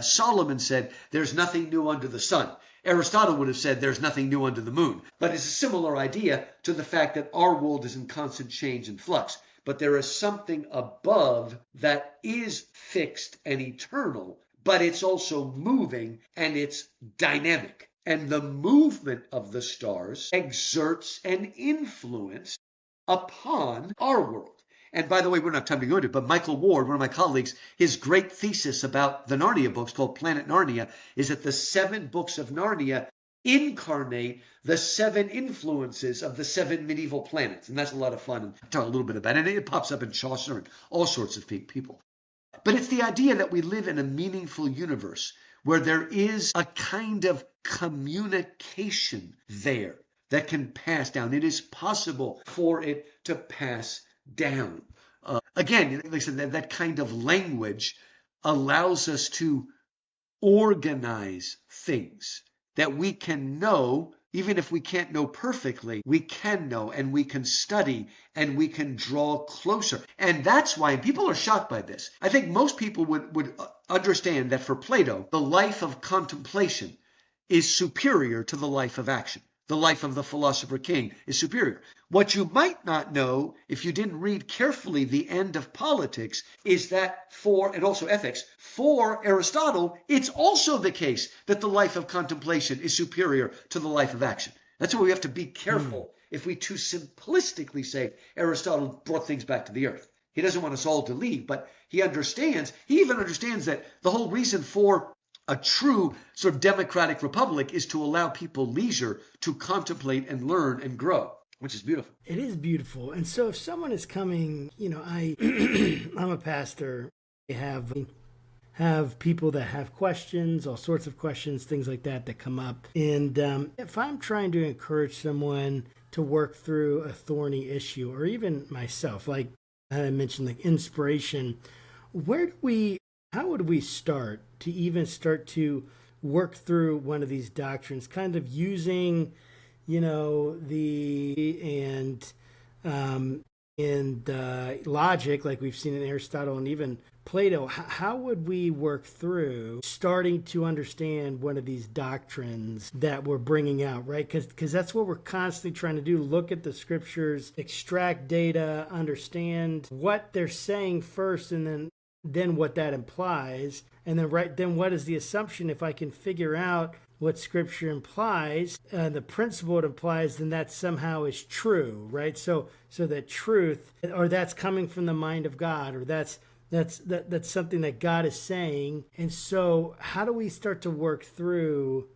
Solomon said, there's nothing new under the sun. Aristotle would have said there's nothing new under the moon. But it's a similar idea to the fact that our world is in constant change and flux. But there is something above that is fixed and eternal, but it's also moving and it's dynamic. And the movement of the stars exerts an influence upon our world. And by the way, we don't have time to go into it, but Michael Ward, one of my colleagues, his great thesis about the Narnia books called Planet Narnia is that the 7 books of Narnia incarnate the 7 influences of the 7 medieval planets. And that's a lot of fun. And I'll talk a little bit about it. And it pops up in Chaucer and all sorts of people. But it's the idea that we live in a meaningful universe where there is a kind of communication there that can pass down. It is possible for it to pass down. Again, like I said, that kind of language allows us to organize things that we can know. Even if we can't know perfectly, we can know and we can study and we can draw closer. And that's why people are shocked by this. I think most people would understand that for Plato, the life of contemplation is superior to the life of action. The life of the philosopher king is superior. What you might not know if you didn't read carefully the end of Politics is that and also Ethics, for Aristotle, it's also the case that the life of contemplation is superior to the life of action. That's why we have to be careful if we too simplistically say Aristotle brought things back to the earth. He doesn't want us all to leave, but he even understands that the whole reason for a true sort of democratic republic is to allow people leisure to contemplate and learn and grow, which is beautiful. It is beautiful. And so if someone is coming, I'm a pastor. I have people that have questions, all sorts of questions, things like that come up. And if I'm trying to encourage someone to work through a thorny issue, or even myself, like I mentioned, like inspiration, how would we start to work through one of these doctrines, kind of using, logic, like we've seen in Aristotle and even Plato? How would we work through starting to understand one of these doctrines that we're bringing out, right? Because that's what we're constantly trying to do. Look at the scriptures, extract data, understand what they're saying first, and then what that implies, and then what is the assumption? If I can figure out what scripture implies, the principle it implies, then that somehow is true, right? So that truth, or that's coming from the mind of God, or that's something that God is saying. And so how do we start to work through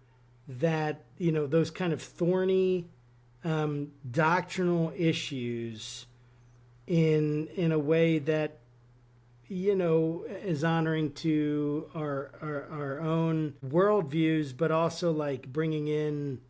that, those kind of thorny doctrinal issues in a way that is honoring to our own worldviews, but also like bringing in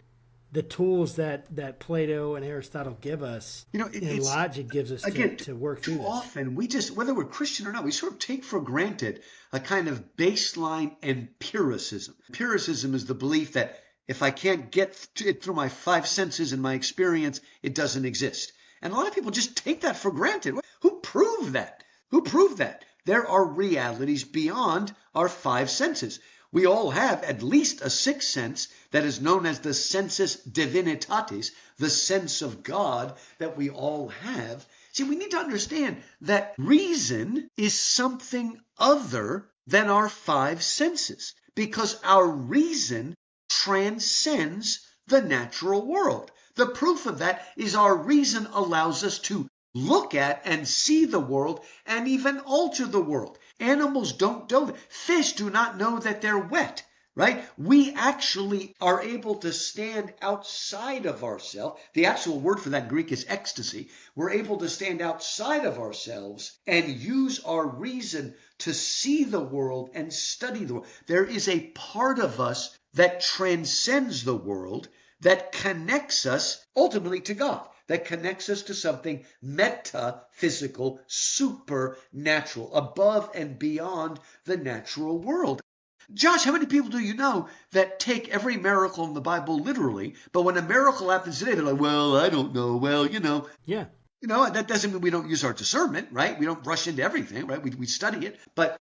the tools that Plato and Aristotle give us, and logic gives us to work through this. Often we just, whether we're Christian or not, we sort of take for granted a kind of baseline empiricism. Empiricism is the belief that if I can't get it through my five senses and my experience, it doesn't exist. And a lot of people just take that for granted. Who proved that? There are realities beyond our five senses. We all have at least a sixth sense that is known as the sensus divinitatis, the sense of God that we all have. See, we need to understand that reason is something other than our five senses, because our reason transcends the natural world. The proof of that is our reason allows us to look at and see the world and even alter the world. Animals don't do that. Fish do not know that they're wet, right? We actually are able to stand outside of ourselves. The actual word for that in Greek is ecstasy. We're able to stand outside of ourselves and use our reason to see the world and study the world. There is a part of us that transcends the world, that connects us ultimately to God, that connects us to something metaphysical, supernatural, above and beyond the natural world. Josh, how many people do you know that take every miracle in the Bible literally, but when a miracle happens today, they're like, well, I don't know, well, Yeah. That doesn't mean we don't use our discernment, right? We don't rush into everything, right? We study it, but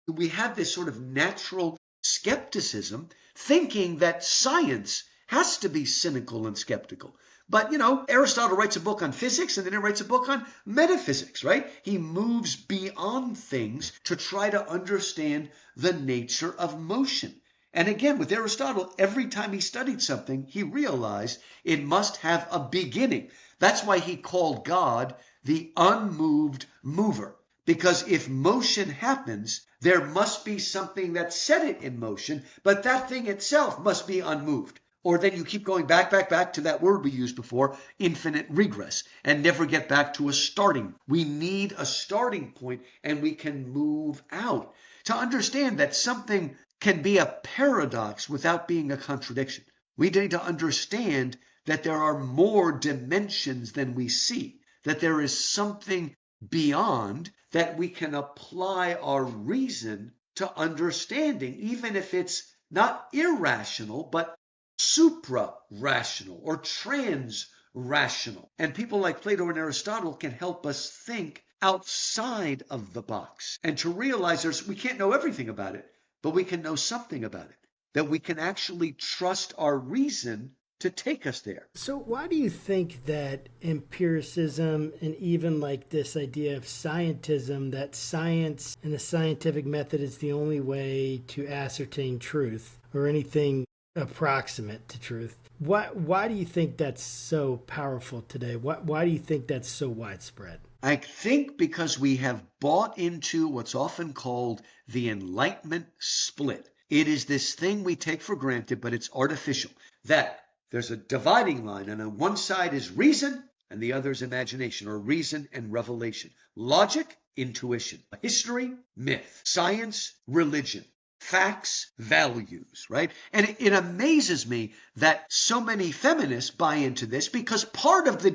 we have this sort of natural skepticism, thinking that science has to be cynical and skeptical. But, Aristotle writes a book on physics and then he writes a book on metaphysics, right? He moves beyond things to try to understand the nature of motion. And again, with Aristotle, every time he studied something, he realized it must have a beginning. That's why he called God the unmoved mover. Because if motion happens, there must be something that set it in motion, but that thing itself must be unmoved. Or then you keep going back to that word we used before, infinite regress, and never get back to a starting. We need a starting point, and we can move out to understand that something can be a paradox without being a contradiction. We need to understand that there are more dimensions than we see, that there is something beyond that we can apply our reason to understanding, even if it's not irrational, but supra-rational or trans-rational. And people like Plato and Aristotle can help us think outside of the box and to realize we can't know everything about it, but we can know something about it, that we can actually trust our reason to take us there. So why do you think that empiricism and even like this idea of scientism, that science and the scientific method is the only way to ascertain truth or anything approximate to truth? Why do you think that's so powerful today? Why do you think that's so widespread? I think because we have bought into what's often called the Enlightenment split. It is this thing we take for granted, but it's artificial, that there's a dividing line, and on one side is reason, and the other is imagination, or reason and revelation. Logic, intuition. History, myth. Science, religion. Facts, values, right? And it amazes me that so many feminists buy into this, because part of the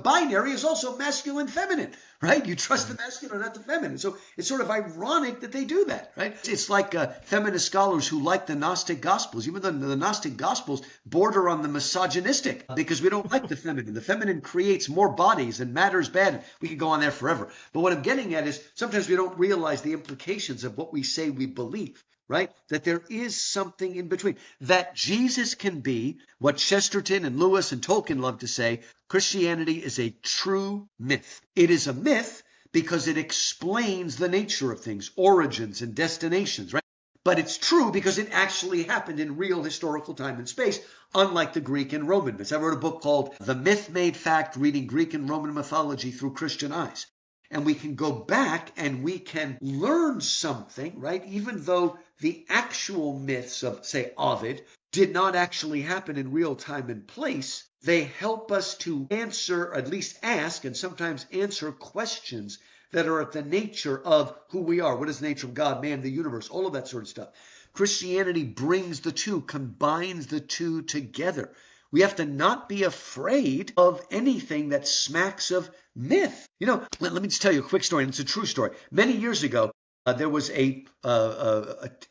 binary is also masculine, feminine, right? You trust the masculine, not the feminine. So it's sort of ironic that they do that, right? It's like feminist scholars who like the Gnostic Gospels, even though the Gnostic Gospels border on the misogynistic, because we don't like the feminine. The feminine creates more bodies and matter's bad. We could go on there forever. But what I'm getting at is sometimes we don't realize the implications of what we say we believe. Right? That there is something in between. That Jesus can be what Chesterton and Lewis and Tolkien love to say, Christianity is a true myth. It is a myth because it explains the nature of things, origins and destinations, right? But it's true because it actually happened in real historical time and space, unlike the Greek and Roman myths. I wrote a book called The Myth Made Fact, Reading Greek and Roman Mythology Through Christian Eyes. And we can go back and we can learn something, right? Even though the actual myths of, say, Ovid did not actually happen in real time and place, they help us to answer, or at least ask, and sometimes answer questions that are at the nature of who we are. What is the nature of God, man, the universe, all of that sort of stuff. Christianity brings the two, combines the two together. We have to not be afraid of anything that smacks of myth. You know, let me just tell you a quick story, and it's a true story. Many years ago, there was a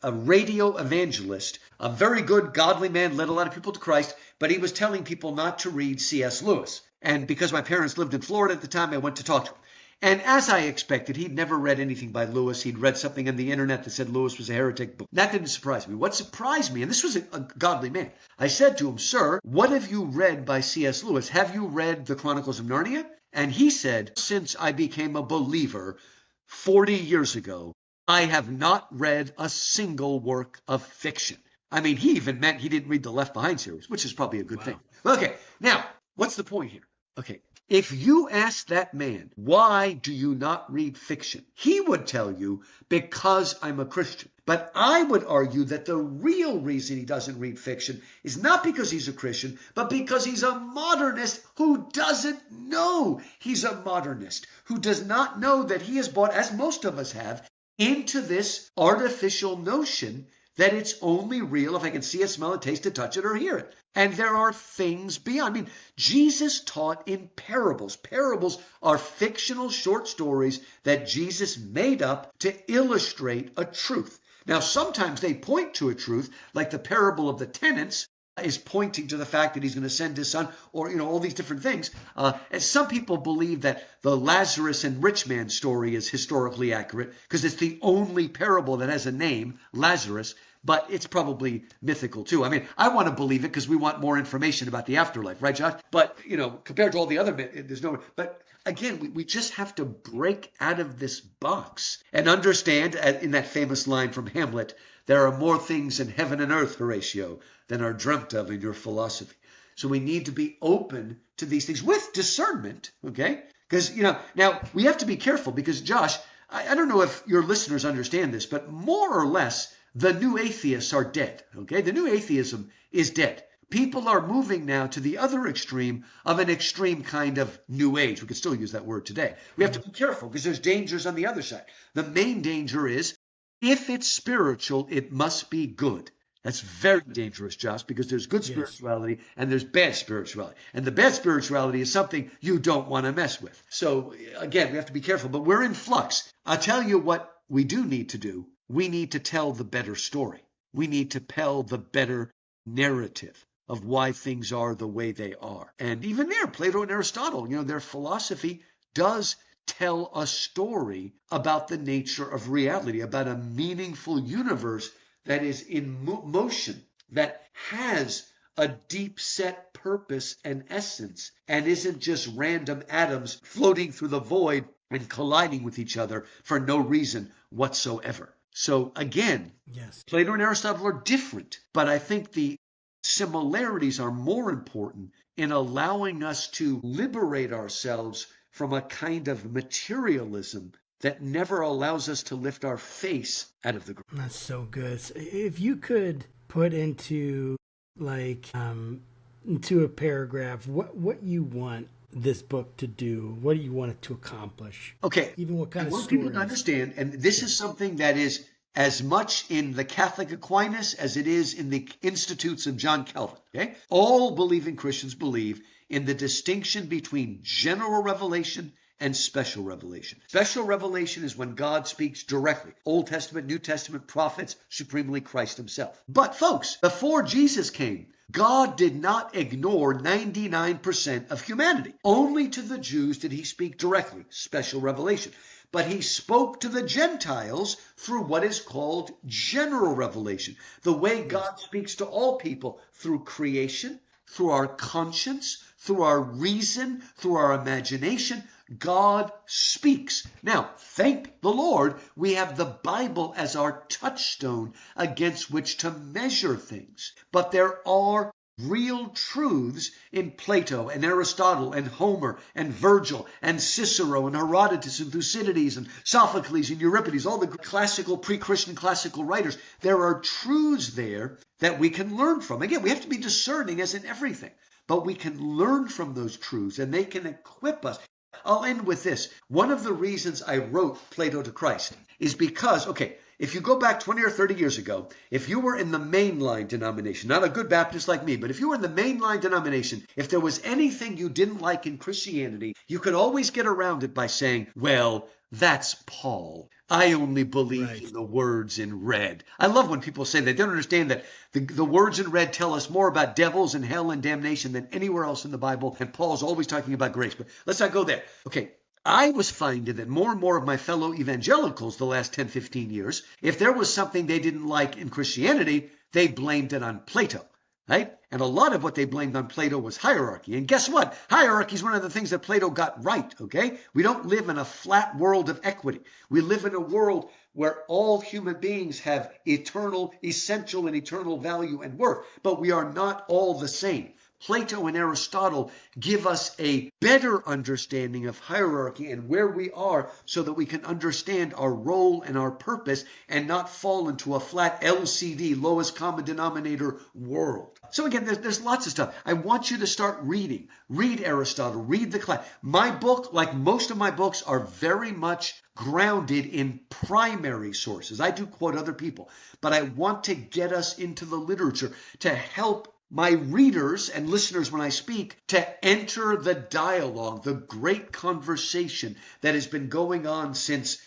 radio evangelist, a very good, godly man, led a lot of people to Christ, but he was telling people not to read C.S. Lewis. And because my parents lived in Florida at the time, I went to talk to him. And as I expected, he'd never read anything by Lewis. He'd read something on the internet that said Lewis was a heretic. But that didn't surprise me. What surprised me, and this was a godly man, I said to him, "Sir, what have you read by C.S. Lewis? Have you read the Chronicles of Narnia?" And he said, "Since I became a believer 40 years ago, I have not read a single work of fiction." I mean, he even meant he didn't read the Left Behind series, which is probably a good thing. Okay, now, what's the point here? Okay, if you ask that man, why do you not read fiction? He would tell you, because I'm a Christian. But I would argue that the real reason he doesn't read fiction is not because he's a Christian, but because he's a modernist who doesn't know he's a modernist, who does not know that he has bought, as most of us have, into this artificial notion that it's only real if I can see it, smell it, taste it, touch it, or hear it. And there are things beyond. I mean, Jesus taught in parables. Parables are fictional short stories that Jesus made up to illustrate a truth. Now, sometimes they point to a truth, like the parable of the tenants is pointing to the fact that he's going to send his son, or, you know, all these different things. And some people believe that the Lazarus and rich man story is historically accurate because it's the only parable that has a name, Lazarus, but it's probably mythical too. I mean, I want to believe it because we want more information about the afterlife, right, Josh? But, you know, compared to all the other there's no, but again, we just have to break out of this box and understand, in that famous line from Hamlet, there are more things in heaven and earth, Horatio, than are dreamt of in your philosophy. So we need to be open to these things with discernment, okay? Because, you know, now we have to be careful because, Josh, I don't know if your listeners understand this, but more or less, the new atheists are dead, okay? The new atheism is dead. People are moving now to the other extreme of an extreme kind of new age. We could still use that word today. We have to be careful because there's dangers on the other side. The main danger is if it's spiritual, it must be good. That's very dangerous, Josh, because there's good spirituality and there's bad spirituality. And the bad spirituality is something you don't want to mess with. So again, we have to be careful, but we're in flux. I'll tell you what we do need to do. We need to tell the better story. We need to tell the better narrative of why things are the way they are. And even there, Plato and Aristotle, you know, their philosophy does tell a story about the nature of reality, about a meaningful universe that is in motion, that has a deep set purpose and essence, and isn't just random atoms floating through the void and colliding with each other for no reason whatsoever. So again, Yes. Plato and Aristotle are different, but I think the similarities are more important in allowing us to liberate ourselves from a kind of materialism that never allows us to lift our face out of the ground. That's so good. So if you could put into into a paragraph what you want this book to do, what do you want it to accomplish? Okay, Even what kind I of want people to stories? understand, and this is something that is as much in the Catholic Aquinas as it is in the Institutes of John Calvin. Okay, all believing Christians believe in the distinction between general revelation and special revelation. Special revelation is when God speaks directly. Old Testament, New Testament, prophets, supremely Christ himself. But folks, before Jesus came, God did not ignore 99% of humanity. Only to the Jews did he speak directly, special revelation. But he spoke to the Gentiles through what is called general revelation, the way God speaks to all people through creation, through our conscience, through our reason, through our imagination. God speaks. Now, thank the Lord, we have the Bible as our touchstone against which to measure things. But there are real truths in Plato and Aristotle and Homer and Virgil and Cicero and Herodotus and Thucydides and Sophocles and Euripides, all the classical, pre-Christian classical writers. There are truths there that we can learn from. Again, we have to be discerning as in everything, but we can learn from those truths and they can equip us. I'll end with this. One of the reasons I wrote Plato to Christ is because, okay, if you go back 20 or 30 years ago, if you were in the mainline denomination, not a good Baptist like me, but if you were in the mainline denomination, if there was anything you didn't like in Christianity, you could always get around it by saying, well, that's Paul. I only believe in the words in red. I love when people say they don't understand that the words in red tell us more about devils and hell and damnation than anywhere else in the Bible, and Paul's always talking about grace. But let's not go there. Okay, I was finding that more and more of my fellow evangelicals the last 10, 15 years, if there was something they didn't like in Christianity, they blamed it on Plato. Right? And a lot of what they blamed on Plato was hierarchy. And guess what? Hierarchy is one of the things that Plato got right, okay? We don't live in a flat world of equity. We live in a world where all human beings have eternal, essential, and eternal value and worth, but we are not all the same. Plato and Aristotle give us a better understanding of hierarchy and where we are so that we can understand our role and our purpose and not fall into a flat LCD, lowest common denominator world. So again, there's lots of stuff. I want you to start reading. Read Aristotle, read the class. My book, like most of my books, are very much grounded in primary sources. I do quote other people, but I want to get us into the literature to help my readers and listeners when I speak to enter the dialogue, the great conversation that has been going on since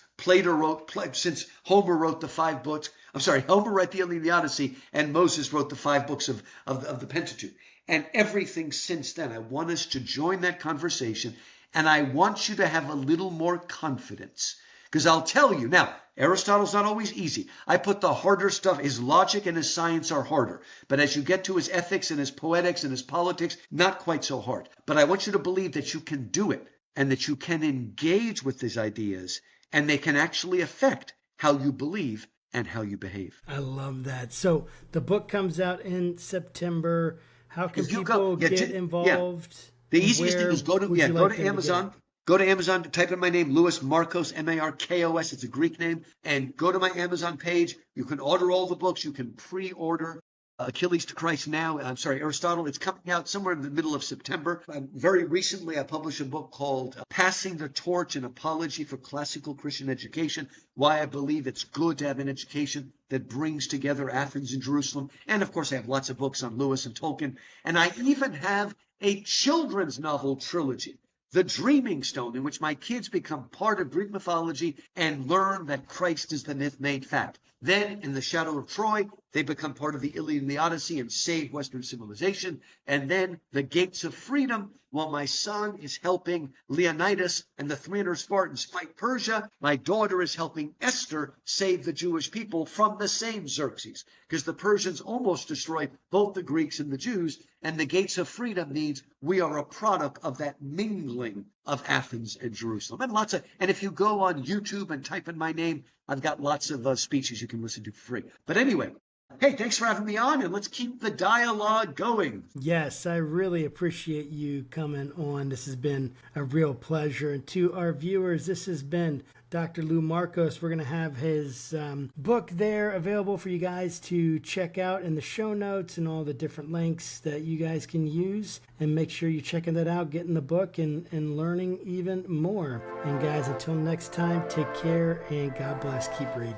since Homer wrote the 5 books. I'm sorry, Homer wrote the Iliad and the Odyssey, and Moses wrote the 5 books of the Pentateuch. And everything since then, I want us to join that conversation, and I want you to have a little more confidence. Because I'll tell you, now, Aristotle's not always easy. I put the harder stuff, his logic and his science are harder. But as you get to his ethics and his poetics and his politics, not quite so hard. But I want you to believe that you can do it and that you can engage with these ideas and they can actually affect how you believe and how you behave. I love that. So the book comes out in September. How can people get involved? The easiest thing is go to Amazon. Go to Amazon, type in my name, Louis Markos, Markos. It's a Greek name. And go to my Amazon page. You can order all the books. You can pre-order Achilles to Christ now. I'm sorry, Aristotle. It's coming out somewhere in the middle of September. Very recently, I published a book called Passing the Torch, an Apology for Classical Christian Education, why I believe it's good to have an education that brings together Athens and Jerusalem. And, of course, I have lots of books on Lewis and Tolkien. And I even have a children's novel trilogy, The Dreaming Stone, in which my kids become part of Greek mythology and learn that Christ is the myth made fact. Then, in the shadow of Troy, they become part of the Iliad and the Odyssey and save Western civilization. And then the gates of freedom, while my son is helping Leonidas and the 300 Spartans fight Persia, my daughter is helping Esther save the Jewish people from the same Xerxes, because the Persians almost destroyed both the Greeks and the Jews. And the gates of freedom means we are a product of that mingling of Athens and Jerusalem. And if you go on YouTube and type in my name, I've got lots of speeches you can listen to for free. But anyway, hey, thanks for having me on, and let's keep the dialogue going. Yes, I really appreciate you coming on. This has been a real pleasure. And to our viewers, this has been Dr. Lou Markos. We're going to have his book there available for you guys to check out in the show notes and all the different links that you guys can use. And make sure you're checking that out, getting the book, and learning even more. And guys, until next time, take care and God bless. Keep reading.